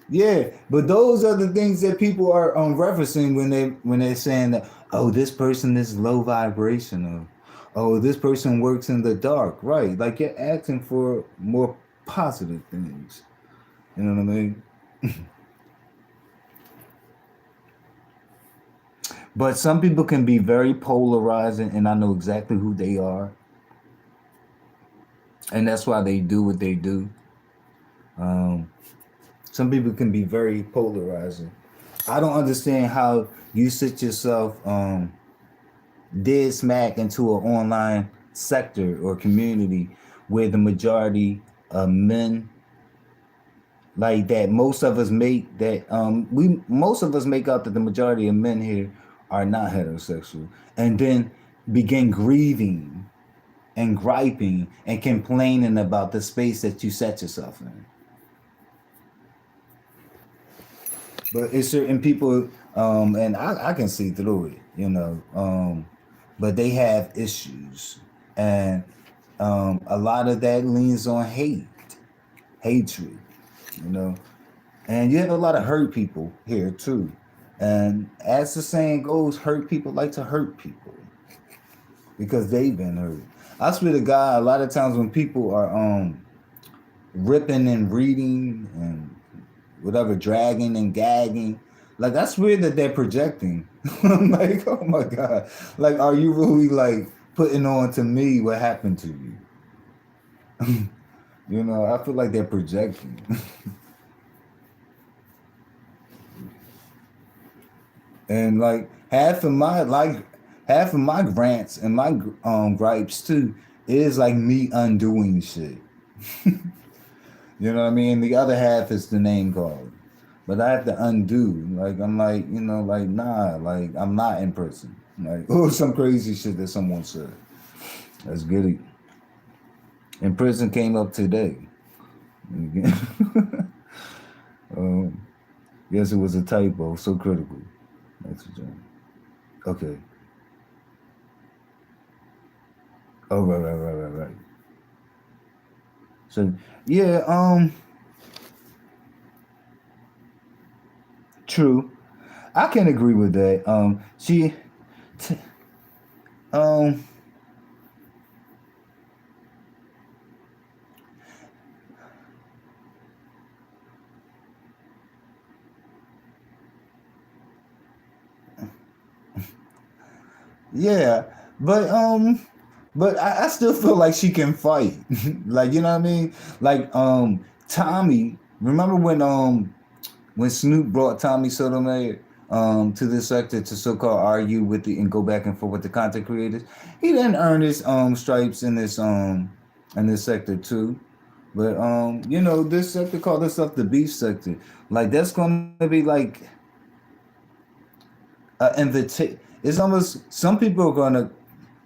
yeah. But those are the things that people are referencing when they're saying that, oh, this person is low vibrational. Oh, this person works in the dark. Right. Like you're asking for more positive things. You know what I mean? But some people can be very polarizing, and I know exactly who they are, and that's why they do what they do. Um, some people can be very polarizing. I don't understand how you sit yourself dead smack into an online sector or community where the majority of men like that most of us make that we most of us make out that the majority of men here are not heterosexual, and then begin grieving and griping and complaining about the space that you set yourself in. But it's certain people, and I can see through it, but they have issues, and a lot of that leans on hatred, you know. And you have a lot of hurt people here too. And as the saying goes, hurt people like to hurt people because they've been hurt. I swear to God, a lot of times when people are ripping and reading and whatever, dragging and gagging, like I swear that they're projecting. I'm like, oh my God. Like, are you really like putting on to me what happened to you? I feel like they're projecting. And like half of my grants and my gripes too is like me undoing shit. You know what I mean? The other half is the name calling. But I have to undo. Like I'm like, like nah, like I'm not in prison. Like, oh, some crazy shit that someone said. Let's get it. In prison came up today. Guess it was a typo, so critical. That's what I'm. Okay. Oh, right. So yeah, true. I can agree with that. T- um, yeah, but I still feel like she can fight. Like you know what I mean? Like Tommy. Remember when Snoop brought Tommy Sotomayor to this sector to so-called argue with the and go back and forth with the content creators? He didn't earn his stripes in this sector too. But this sector called itself the beef sector. Like that's gonna be like an invitation. It's almost some people are gonna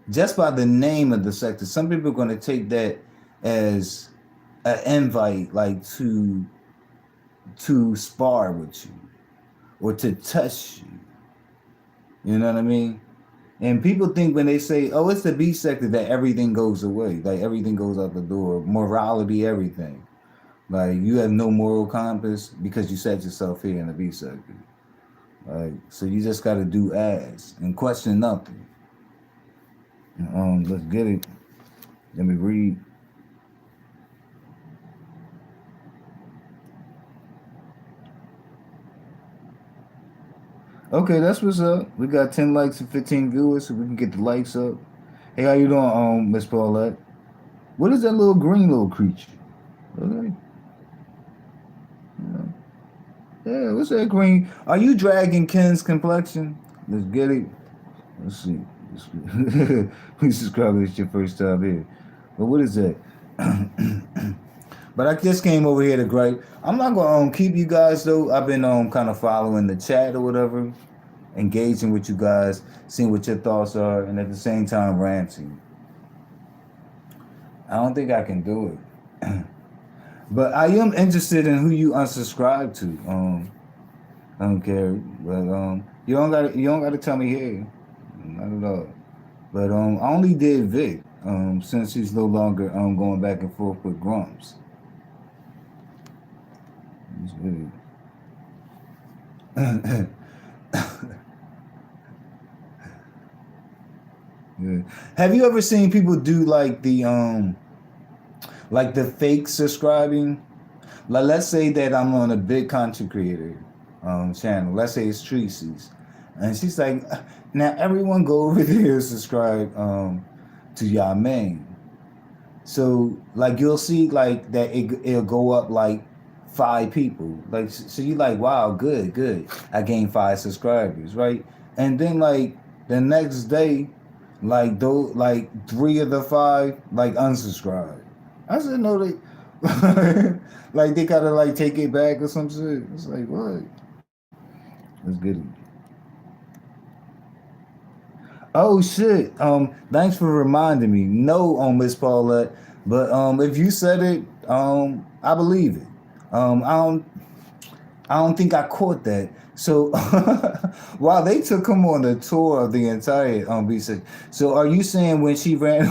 just by the name of the sector. Some people are gonna take that as an invite, like to spar with you or to touch you. You know what I mean? And people think when they say, "Oh, it's the B sector," that everything goes away, like everything goes out the door, morality, everything. Like you have no moral compass because you set yourself here in the B sector. Like so, you just got to do as and question nothing. Let's get it. Let me read. Okay, that's what's up. We got 10 likes and 15 viewers, so we can get the likes up. Hey, how you doing, Miss Paulette? What is that little green little creature? Okay. Yeah, what's that green? Are you dragging Ken's complexion? Let's get it. Let's see. Please subscribe if it's your first time here. But what is that? But I just came over here to gripe. I'm not gonna keep you guys though. I've been kind of following the chat or whatever, engaging with you guys, seeing what your thoughts are, and at the same time ranting. I don't think I can do it. But I am interested in who you unsubscribe to. I don't care, but you don't gotta tell me here, not at all. But I only did Vic since he's no longer going back and forth with Grumps. It's weird. Yeah. Have you ever seen people do like the fake subscribing? Like, let's say that I'm on a big content creator channel. Let's say it's Tracy's, and she's like, "Now everyone go over there and subscribe to y'all main." So like you'll see like that it'll go up like 5 people. Like so you like, wow, good, good. I gained 5 subscribers, right? And then like the next day, like those like 3 of the 5 like unsubscribe. I said no, they like they gotta like take it back or some shit. It's like what? Let's get it. Oh shit. Thanks for reminding me. No, Miss Paulette. But if you said it, I believe it. I don't think I caught that. So while they took him on a tour of the entire beach, so are you saying when she ran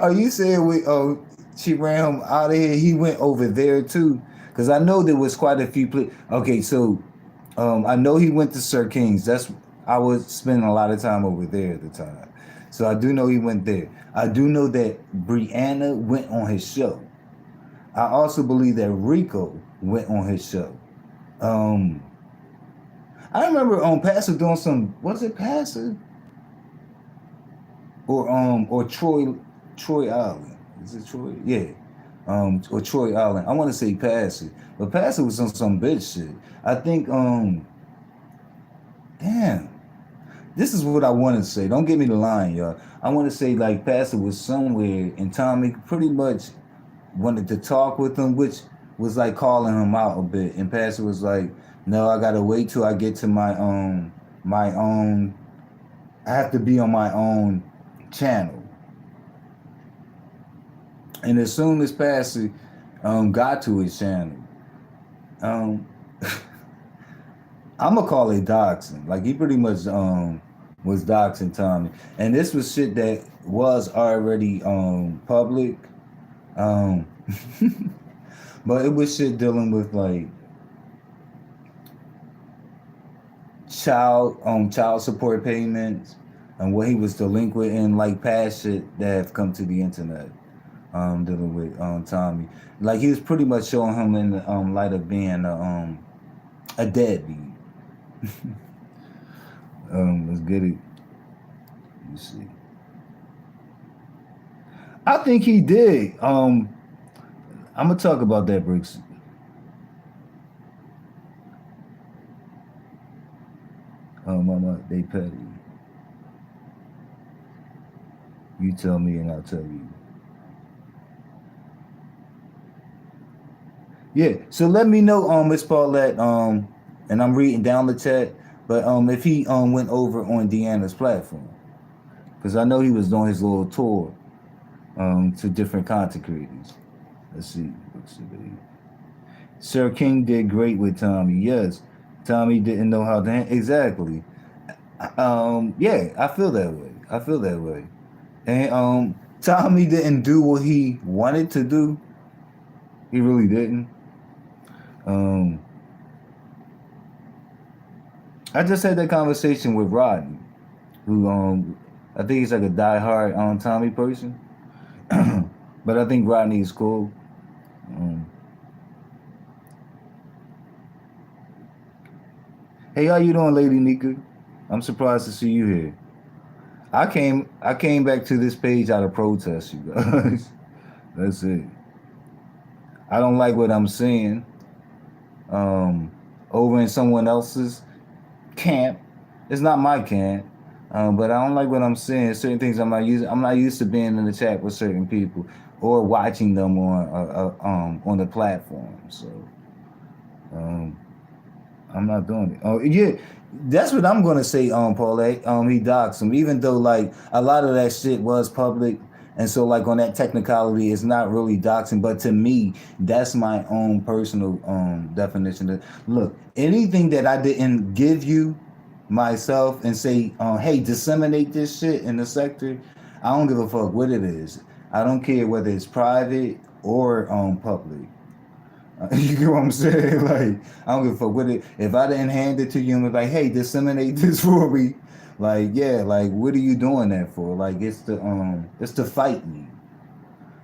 are you saying she ran him out of here, he went over there too? Because I know there was quite a few okay, so I know he went to Sir King's. That's I was spending a lot of time over there at the time. So I do know he went there. I do know that Brianna went on his show. I also believe that Rico went on his show. Um, I remember Pastor doing some. Was it Pastor or Troy Allen? Is it Troy? Yeah. Or Troy Allen. I want to say Pastor, but Pastor was on some bitch shit. I think damn. This is what I want to say. Don't get me the line, y'all. I want to say like Pastor was somewhere and Tommy pretty much wanted to talk with him, which was like calling him out a bit. And Pastor was like, "No, I gotta wait till I get to my own. I have to be on my own channel." And as soon as Pastor got to his channel, um, I'm gonna call it doxing. Like he pretty much was doxing Tommy, and this was shit that was already public. Um, but it was shit dealing with like child support payments and what he was delinquent in, like past shit that have come to the internet. Dealing with Tommy, like he was pretty much showing him in the light of being a deadbeat. Let's get it. Let's see. I think he did. I'm gonna talk about that, Bricks. Mama, they petty. You tell me, and I'll tell you. Yeah. So let me know, Miss Paulette. And I'm reading down the chat. But if he went over on Deanna's platform, because I know he was doing his little tour to different content creators. Let's see. Let's see. Sir King did great with Tommy. Yes, Tommy didn't know how to exactly. Yeah, I feel that way. I feel that way. And Tommy didn't do what he wanted to do. He really didn't. Um, I just had that conversation with Rodney, who I think he's like a diehard Tommy person. But I think Rodney is cool. Um, hey, how you doing, Lady Nika? I'm surprised to see you here. I came back to this page out of protest, you guys. That's it. I don't like what I'm seeing over in someone else's camp. It's not my camp, but I don't like what I'm seeing. Certain things I'm not used. I'm not used to being in the chat with certain people or watching them on the platform. So I'm not doing it. Oh yeah, that's what I'm gonna say. Paulette. He doxed him, even though like a lot of that shit was public, And so, like on that technicality, it's not really doxing, but to me, that's my own personal definition. Look, anything that I didn't give you myself and say, hey, disseminate this shit in the sector, I don't give a fuck what it is. I don't care whether it's private or public. You get what I'm saying? Like, I don't give a fuck with it. If I didn't hand it to you and was like, hey, disseminate this for me, like, yeah, like, what are you doing that for? Like, it's to fight me.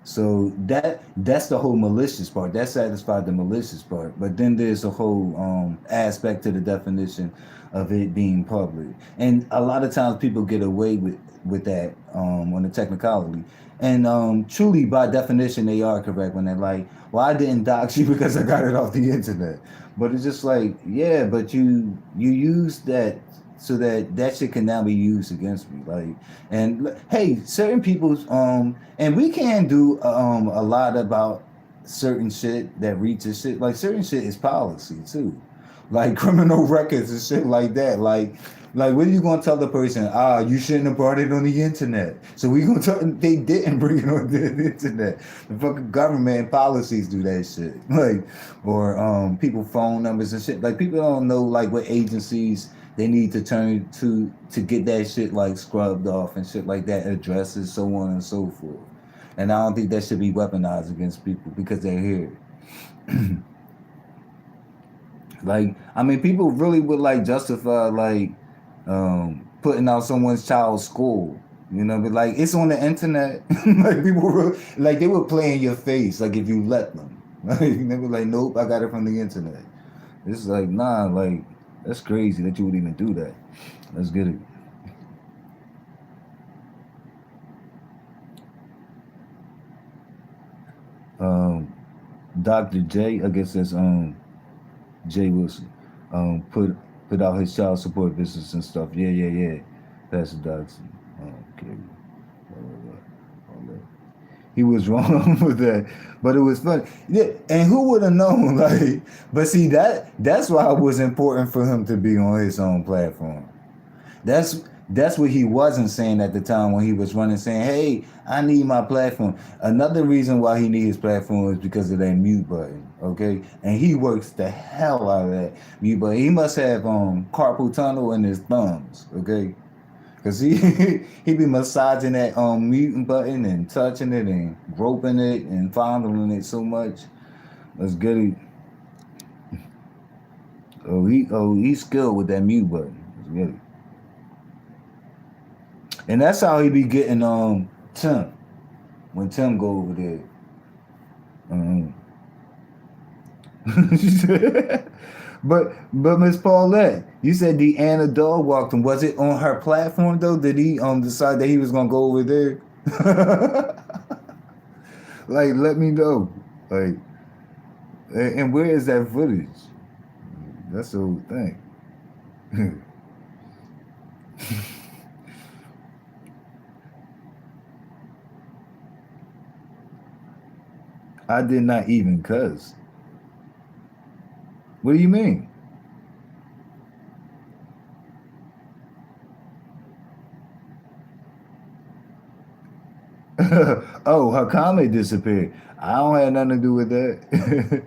So that's the whole malicious part. That satisfied the malicious part. But then there's a whole aspect to the definition of it being public. And a lot of times people get away with that on the technicality. And truly, by definition, they are correct when they're like, "Well, I didn't dox you because I got it off the internet." But it's just like, yeah, but you use that so that shit can now be used against me. Like, and hey, certain people's and we can do a lot about certain shit that reaches shit. Like certain shit is policy too, like criminal records and shit like that. Like, what are you gonna tell the person? You shouldn't have brought it on the internet. So we gonna tell them they didn't bring it on the internet. The fucking government policies do that shit. Like, or people phone numbers and shit. Like people don't know like what agencies they need to turn to get that shit like scrubbed off and shit like that, addresses, so on and so forth. And I don't think that should be weaponized against people because they're here. Like, I mean, people really would like justify like putting out someone's child's school. You know, but like it's on the internet. Like people were like they would play in your face, like if you let them. Like they were like, nope, I got it from the internet. It's like, nah, like that's crazy that you would even do that. Let's get it. Um, Dr. J, I guess that's Jay Wilson, put out his child support business and stuff. Yeah, yeah, yeah. Pastor Dodson. Okay. He was wrong with that, but it was funny. Yeah, and who would have known? Like, but see that's why it was important for him to be on his own platform. That's what he wasn't saying at the time when he was running, saying, "Hey, I need my platform." Another reason why he needs his platform is because of that mute button. Okay, and he works the hell out of that mute button. He must have carpal tunnel in his thumbs. Okay, because he be massaging that muting button and touching it and groping it and fondling it so much. Let's get it. He's skilled with that mute button. Let's get it. And that's how he be getting Tim when Tim go over there. Um, but Miss Paulette, you said Deanna dog walked him. Was it on her platform though? Did he decide that he was gonna go over there? Like, let me know. Like, and where is that footage? That's the whole thing. I did not even cuss. What do you mean? Oh, her comment disappeared. I don't have nothing to do with that.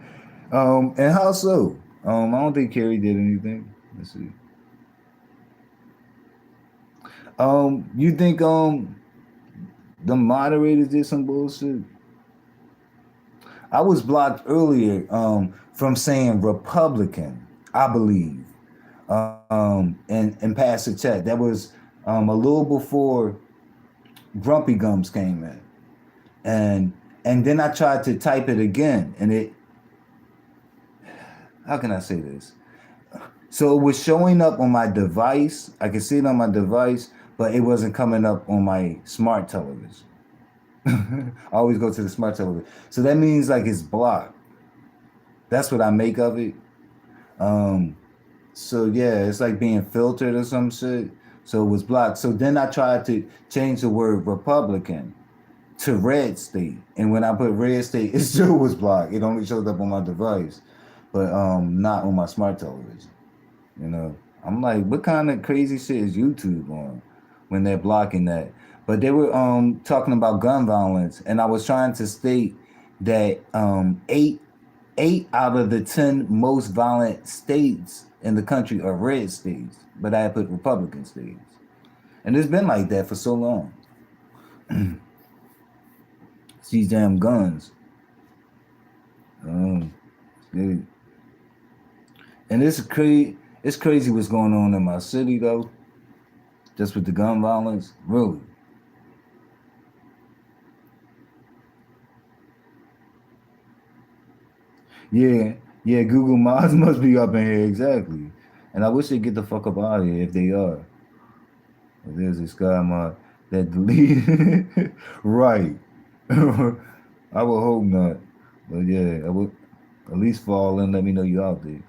And how so? I don't think Carrie did anything. Let's see. You think the moderators did some bullshit? I was blocked earlier from saying Republican, I believe, and past the chat. That was a little before Grumpy Gums came in, and then I tried to type it again, and it. How can I say this? So it was showing up on my device. I could see it on my device, but it wasn't coming up on my smart television. I always go to the smart television. So that means like it's blocked. That's what I make of it. Um, so yeah, it's like being filtered or some shit. So it was blocked. So then I tried to change the word Republican to red state. And when I put red state, it still was blocked. It only showed up on my device, but not on my smart television. You know, I'm like, what kind of crazy shit is YouTube on when they're blocking that? But they were talking about gun violence, and I was trying to state that eight out of the 10 most violent states in the country are red states, but I put Republican states, and it's been like that for so long. It's these damn guns. Um, they- and it's crazy. It's crazy what's going on in my city though. Just with the gun violence, really. Yeah, yeah. Google Mods must be up in here exactly. And I wish they get the fuck up out of here if they are. If there's a sky mod that delete. Right. I would hope not. But yeah, I would at least fall and let me know you out there.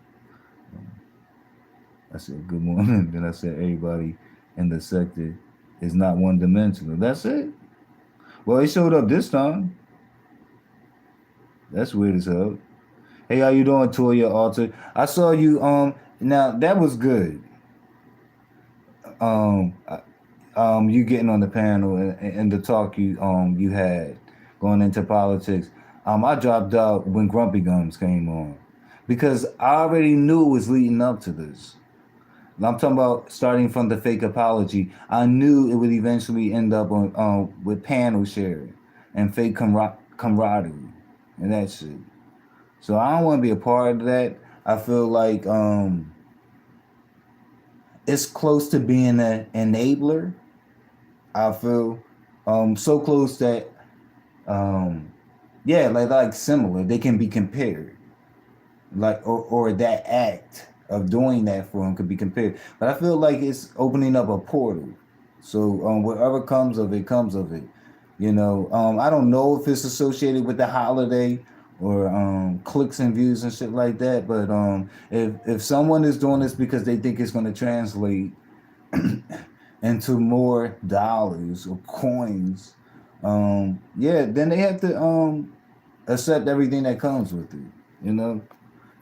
I said good morning. Then I said everybody in the sector is not one dimensional. That's it. Well, it showed up this time. That's weird as hell. Hey, how you doing, Toya Alter? I saw you. Now that was good. Um, uh, you getting on the panel and the talk you had going into politics. I dropped out when Grumpy Gums came on because I already knew it was leading up to this. I'm talking about starting from the fake apology. I knew it would eventually end up on with panel sharing and fake camaraderie and that shit. So I don't want to be a part of that. I feel like it's close to being an enabler. I feel so close that um, yeah, like similar. They can be compared, like or that act of doing that for him could be compared. But I feel like it's opening up a portal. So whatever comes of it, comes of it. You know, I don't know if it's associated with the holiday or clicks and views and shit like that. But if someone is doing this because they think it's going to translate into more dollars or coins, yeah, then they have to accept everything that comes with it. You know,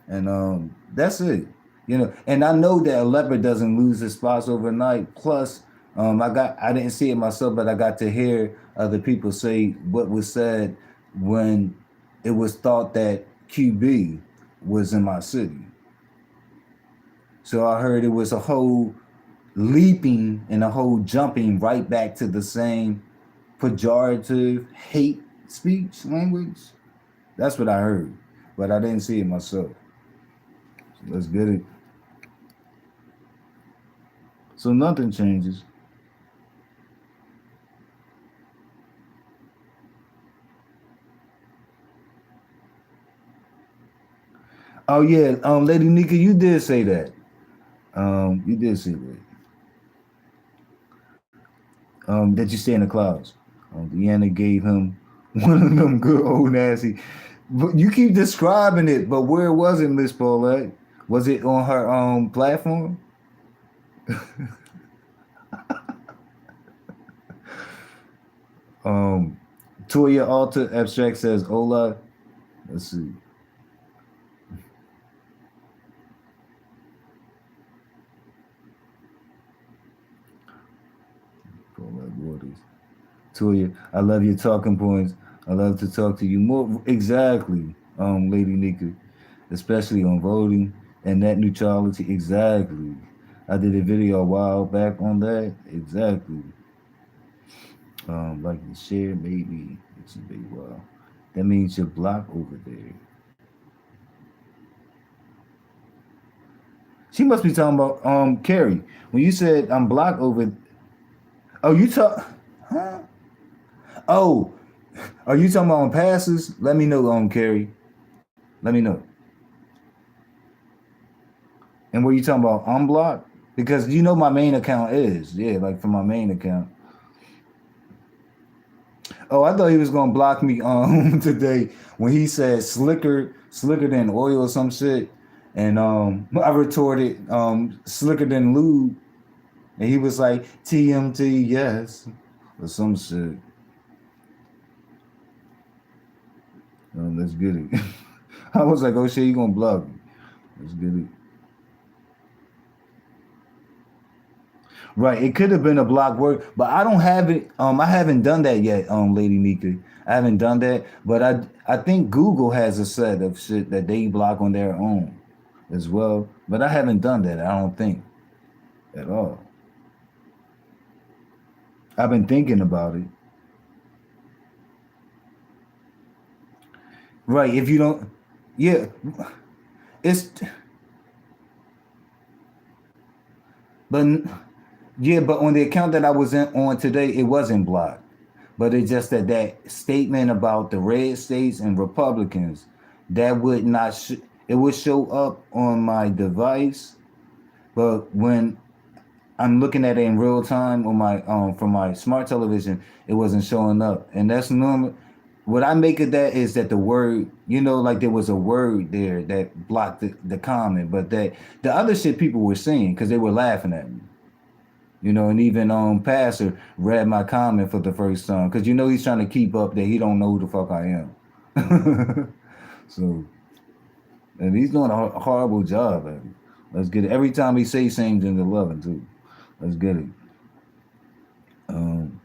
and that's it. You know, and I know that a leopard doesn't lose his spots overnight. Plus, I didn't see it myself, but I got to hear other people say what was said when it was thought that QB was in my city. So I heard it was a whole leaping and a whole jumping right back to the same pejorative hate speech language. That's what I heard, but I didn't see it myself. So let's get it. So nothing changes. Oh yeah, Lady Nika, you did say that. You did say that. That you stay in the clouds. Deanna gave him one of them good old nasty. But you keep describing it, but where was it, Miss Paulette? Was it on her platform? Um, Toya Alta Abstract says, "Hola." Let's see. Paulette Waters. Toya, I love your talking points. I love to talk to you more. Exactly, Lady Nika, especially on voting and net neutrality. Exactly. I did a video a while back on that. Exactly. Like and share, maybe. It's a big while. That means you're blocked over there. She must be talking about Carrie. When you said I'm blocked over, oh you talk, huh? Oh, are you talking about on passes? Let me know, Carrie. Let me know. And what you talking about unblock? Because you know my main account is yeah, like for my main account. Oh, I thought he was gonna block me today when he said slicker than oil or some shit, and I retorted slicker than lube, and he was like TMT yes or some shit. Let's get it. I was like, oh shit, you gonna block me? Let's get it. Right. It could have been a block word, but I don't have it. I haven't done that yet, Lady Mika. I haven't done that, but I think Google has a set of shit that they block on their own as well. But I haven't done that. I don't think at all. I've been thinking about it. Right. If you don't, yeah, it's but yeah, but on the account that I was on today, it wasn't blocked. But it's just that that statement about the red states and Republicans, that would not it would show up on my device, but when I'm looking at it in real time on my from my smart television, it wasn't showing up, and that's normal. What I make of that is that the word, like there was a word there that blocked the comment, but that the other shit people were saying because they were laughing at me. And even Pastor read my comment for the first time because he's trying to keep up that he don't know who the fuck I am. So, and he's doing a horrible job at it. Let's get it. Every time he says something to 11 too. Let's get it. Um,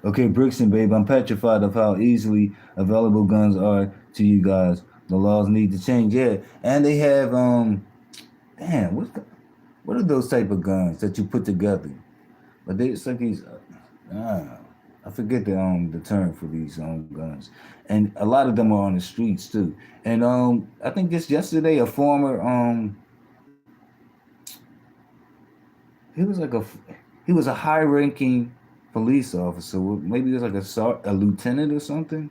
okay, Brixton, babe, I'm petrified of how easily available guns are to you guys. The laws need to change. Yeah, and they have damn, what are those type of guns that you put together? But it's like these. I forget the term for these guns, and a lot of them are on the streets too. And I think just yesterday, a former he was like he was a high ranking police officer. Maybe he was like a lieutenant or something.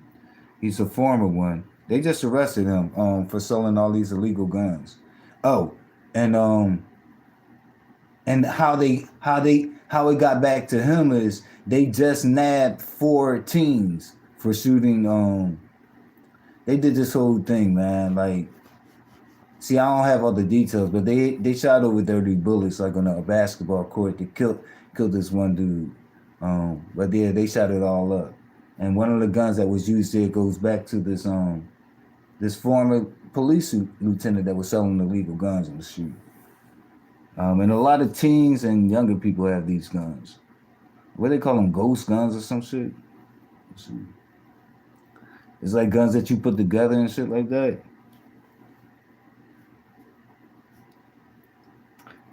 He's a former one. They just arrested him for selling all these illegal guns. Oh, and how it got back to him is they just nabbed 4 teens for shooting. They did this whole thing, man. Like, see, I don't have all the details, but they shot over 30 bullets like on a basketball court. They killed this one dude. But yeah, they shot it all up. And one of the guns that was used there goes back to this former police lieutenant that was selling illegal guns on the street. And a lot of teens and younger people have these guns. What they call them, ghost guns or some shit. It's like guns that you put together and shit like that.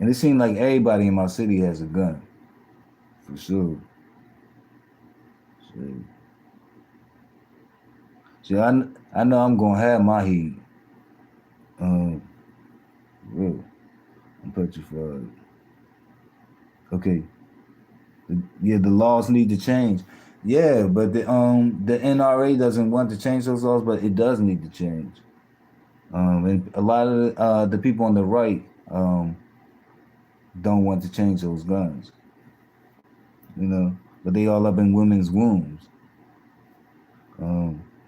And it seemed like everybody in my city has a gun, for sure. So, see, I know I'm gonna have my heat. Real. I'm petrified. Okay. Yeah, the laws need to change. Yeah, but the NRA doesn't want to change those laws, but it does need to change. And a lot of the people on the right don't want to change those guns, but they all up in women's wombs.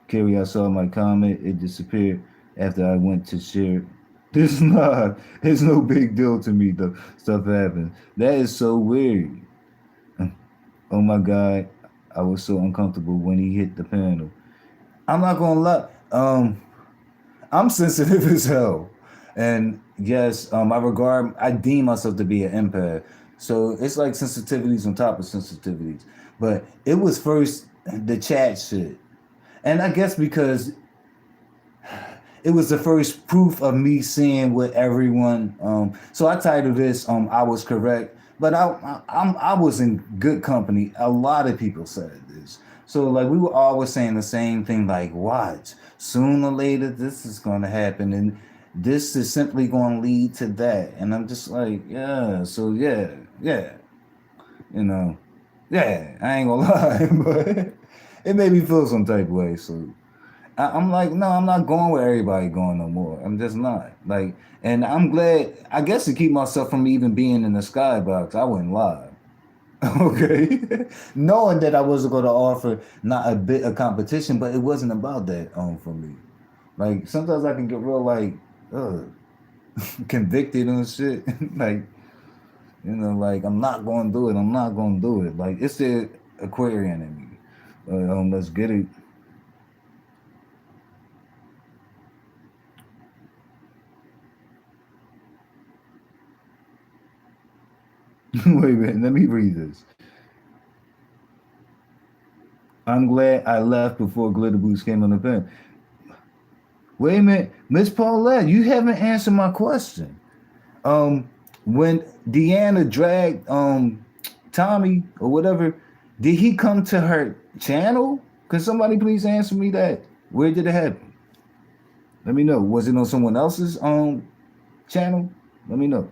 Carrie, I saw my comment. It disappeared after I went to share. This not. It's no big deal to me though. Stuff happens. That is so weird. Oh my God, I was so uncomfortable when he hit the panel. I'm not gonna lie. I'm sensitive as hell, and yes, I deem myself to be an empath. So it's like sensitivities on top of sensitivities. But it was first the chat shit, and I guess because it was the first proof of me seeing what everyone. So I titled this "I was correct," but I was in good company. A lot of people said this, so like we were always saying the same thing. Like, watch, sooner or later this is going to happen, and this is simply going to lead to that. And I'm just like, yeah. So yeah, you know, yeah. I ain't gonna lie, but it made me feel some type of way. So. I'm like, no, I'm not going where everybody going no more. I'm just not. Like, and I'm glad, I guess to keep myself from even being in the skybox, I wouldn't lie. Okay. Knowing that I wasn't going to offer not a bit of competition, but it wasn't about that for me. Like, sometimes I can get real, like, convicted and shit. Like, like, I'm not going to do it. I'm not going to do it. Like, it's the Aquarian in me. Let's get it. Wait a minute, let me read this. I'm glad I left before Glitter Boots came on the pen. Wait a minute, Miss Paulette, you haven't answered my question. Um, when Deanna dragged Tommy or whatever, did he come to her channel? Can somebody please answer me that? Where did it happen? Let me know. Was it on someone else's channel? Let me know.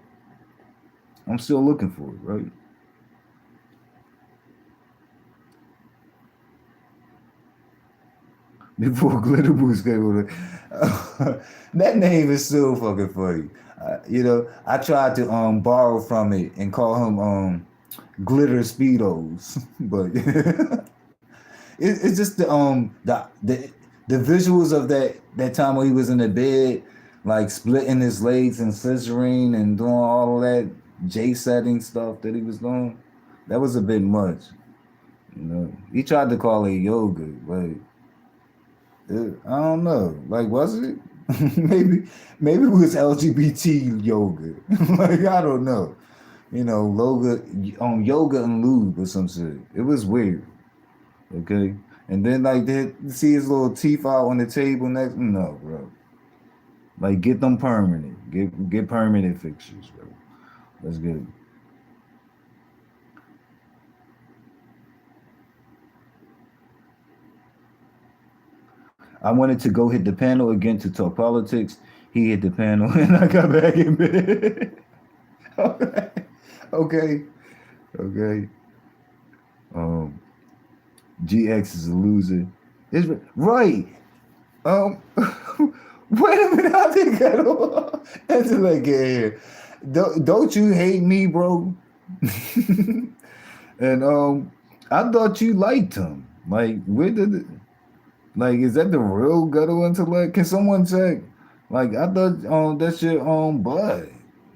I'm still looking for it, right? Before Glitter Boots came on that name is so fucking funny. I tried to borrow from it and call him Glitter Speedos, but it's just the visuals of that time when he was in the bed, like splitting his legs and scissoring and doing all of that J setting stuff that he was doing. That was a bit much. He tried to call it yoga, but I don't know. Like, was it? maybe it was LGBT yoga. Like, I don't know. Yoga and lube or some shit. It was weird. Okay. And then like they see his little teeth out on the table next. No, bro. Like get them permanent. Get permanent fixtures, bro. Let's get it. I wanted to go hit the panel again to talk politics. He hit the panel and I got back in bed. Okay. Okay. Okay. Um, GX is a loser. It's right. Um, wait a minute. I think I don't. Intellect get here. Don't you hate me, bro? And I thought you liked him. Like, where did it? Like, is that the real ghetto intellect? Can someone check? Like, I thought that's your own butt.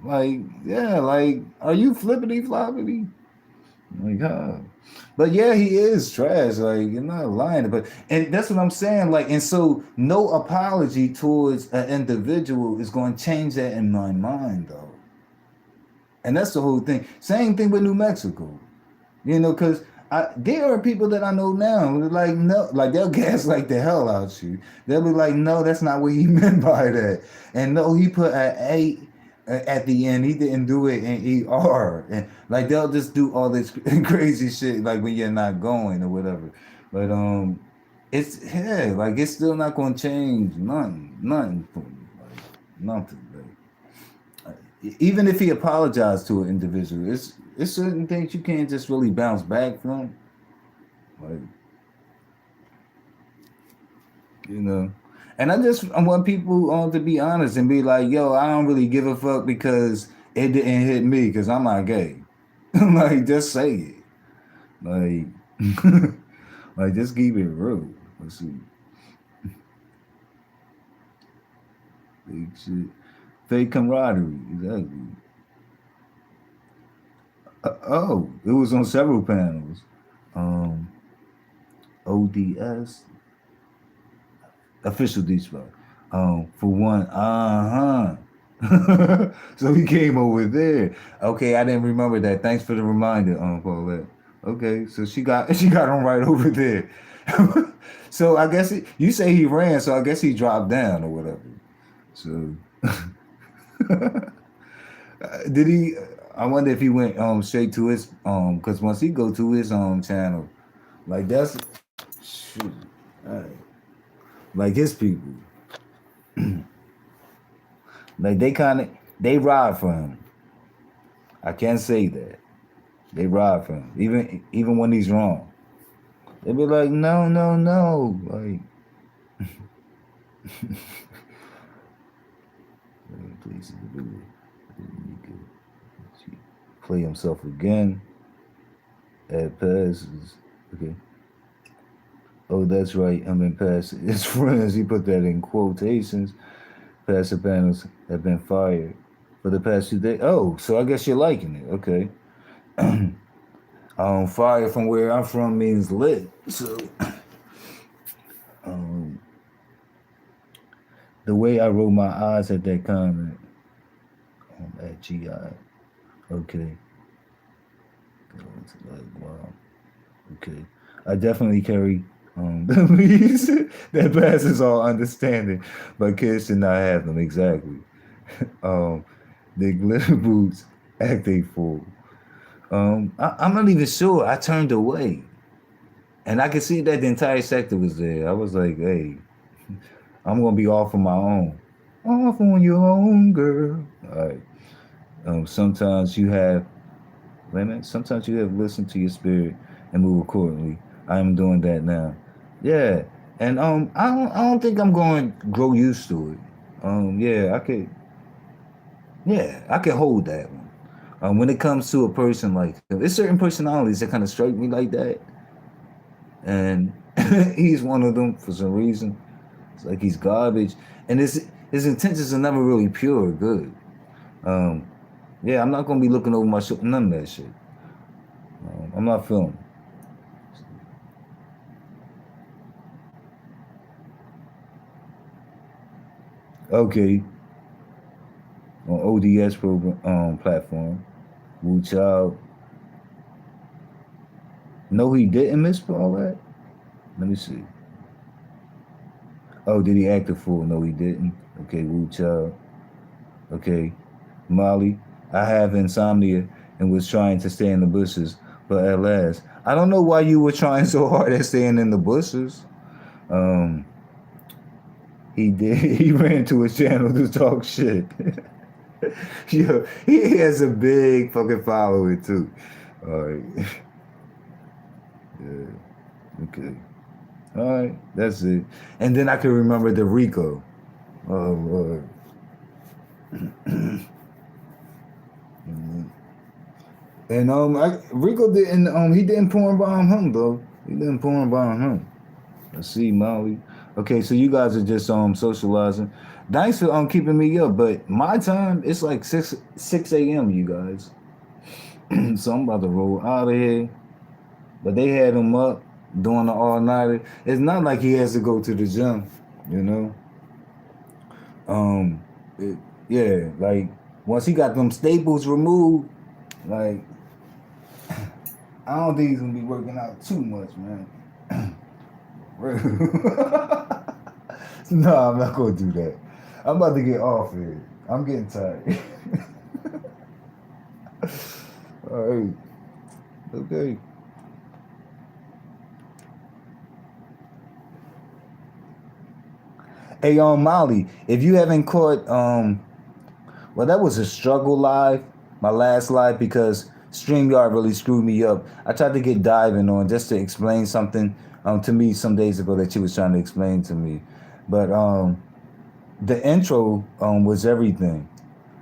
Like, yeah, like, are you flippity floppity? Like, huh? But yeah, he is trash. Like, you're not lying. But and that's what I'm saying. Like, and so no apology towards an individual is going to change that in my mind, though. And that's the whole thing. Same thing with New Mexico. Because there are people that I know now who are like, no, like they'll gaslight the hell out you. They'll be like, no, that's not what he meant by that. And no, he put an A at the end. He didn't do it in ER. And like they'll just do all this crazy shit like when you're not going or whatever. But it's like it's still not gonna change nothing for me. Like nothing. Even if he apologized to an individual, it's certain things you can't just really bounce back from. Like, you know. And I want people to be honest and be like, yo, I don't really give a fuck because it didn't hit me because I'm not gay. Like, just say it. Like, like just keep it real. Let's see. Fake shit. Fake camaraderie. Exactly. Oh, it was on several panels. Um, ODS, official D spot. For one, So he came over there. Okay, I didn't remember that. Thanks for the reminder, Paulette. Okay, so she got him right over there. So I guess you say he ran, so I guess he dropped down or whatever. So did he? I wonder if he went straight to his because once he go to his channel, like that's shoot, alright. Like his people, like they ride for him. I can't say that they ride for him, even when he's wrong. They be like, no, no, no, like please play himself again. At passes, okay. Oh, that's right. I'm in past his friends. He put that in quotations. Past panels have been fired for the past 2 days. Oh, so I guess you're liking it. Okay. Fire from where I'm from means lit. So the way I roll my eyes at that comment at GI, okay. Like, wow, okay. I definitely carry beliefs that passes all understanding, but kids should not have them. Exactly. The glitter boots act a fool. I'm not even sure. I turned away. And I could see that the entire sector was there. I was like, hey, I'm gonna be off on my own. Off on your own, girl. All right. Sometimes you have wait a minute. Sometimes you have listened to your spirit and move accordingly. I am doing that now. Yeah. And I don't think I'm going to grow used to it. Yeah, I could hold that one. When it comes to a person like there's certain personalities that kind of strike me like that, and he's one of them for some reason. It's like he's garbage, and his intentions are never really pure or good. Yeah, I'm not gonna be looking over my shoulder, none of that shit. I'm not feeling. Okay, on ODS program platform, Wu Child. No, he didn't miss all that. Let me see. Oh, did he act a fool? No, he didn't. Okay, Wu Child. Okay, Molly. I have insomnia and was trying to stay in the bushes, but at last, I don't know why you were trying so hard at staying in the bushes. Um, he did. He ran to his channel to talk shit. Yo, he has a big fucking following too. All right. Yeah. Okay. All right. That's it. And then I can remember the Rico. Oh Lord. And Rico didn't he didn't porn bomb him though. He didn't porn bomb him. Let's see, Molly. Okay, so you guys are just socializing. Thanks for keeping me up, but my time it's like 6 a.m. You guys, so I'm about to roll out of here. But they had him up doing the all nighter. It's not like he has to go to the gym, you know. Um, it, yeah, like once he got them staples removed, like I don't think he's gonna be working out too much, man. No, I'm not gonna do that. I'm about to get off here. I'm getting tired. All right. Okay. Hey, Molly, if you haven't caught, well, that was a struggle live, my last live, because StreamYard really screwed me up. I tried to get diving on just to explain something to me some days ago that she was trying to explain to me. But the intro was everything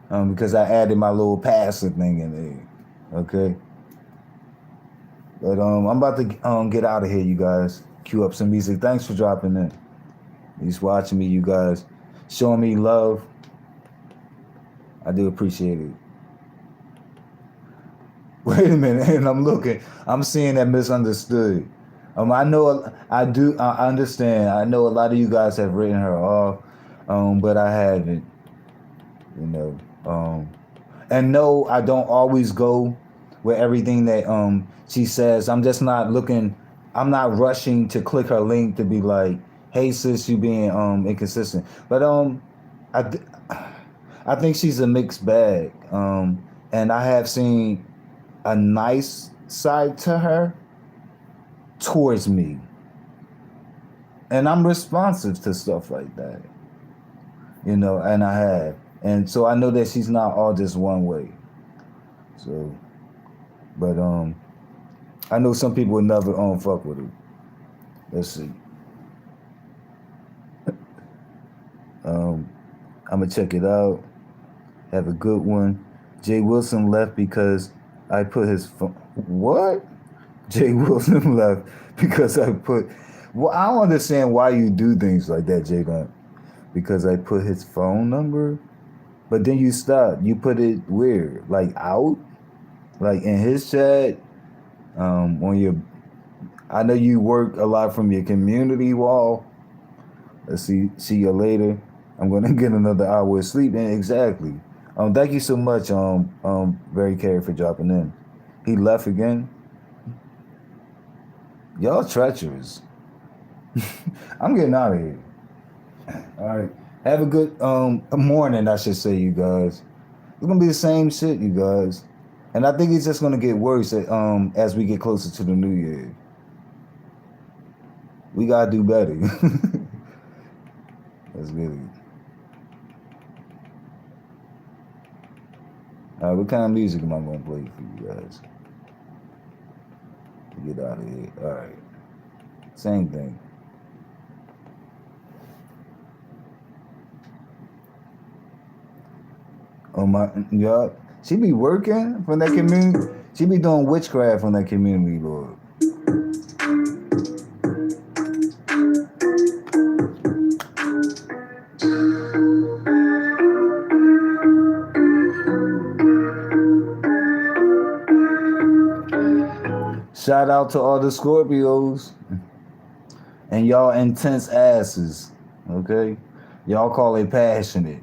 because I added my little passive thing in there. Okay. But I'm about to get out of here, you guys. Cue up some music. Thanks for dropping in. He's watching me, you guys. Showing me love. I do appreciate it. Wait a minute, and I'm looking. I'm seeing that misunderstood. I know. I do. I understand. I know a lot of you guys have written her off, but I haven't. You know. And no, I don't always go with everything that she says. I'm just not looking. I'm not rushing to click her link to be like, "Hey sis, you being inconsistent." But I I think she's a mixed bag. And I have seen a nice side to her towards me. And I'm responsive to stuff like that. You know, and I have. And so I know that she's not all just one way. So but I know some people would never fuck with her. Let's see. I'm gonna check it out. Have a good one. Jay Wilson left because I put his phone. What? Jay Wilson left because I put. Well, I don't understand why you do things like that, Jay Gunn. Because I put his phone number, but then you stop. You put it where? Like out? Like in his chat? On your, I know you work a lot from your community wall. Let's see you later. I'm gonna get another hour of sleep. And exactly. Thank you so much. Very care for dropping in. He left again. Y'all treacherous. I'm getting out of here. All right. Have a good morning, I should say, you guys. It's gonna be the same shit, you guys. And I think it's just gonna get worse as we get closer to the new year. We gotta do better. Let's get it. All right, what kind of music am I gonna play for you guys? Get out of here. All right. Same thing. Oh my, y'all. She be working from that community. She be doing witchcraft from that community, Lord. Shout out to all the Scorpios and y'all intense asses. Okay, y'all call it passionate.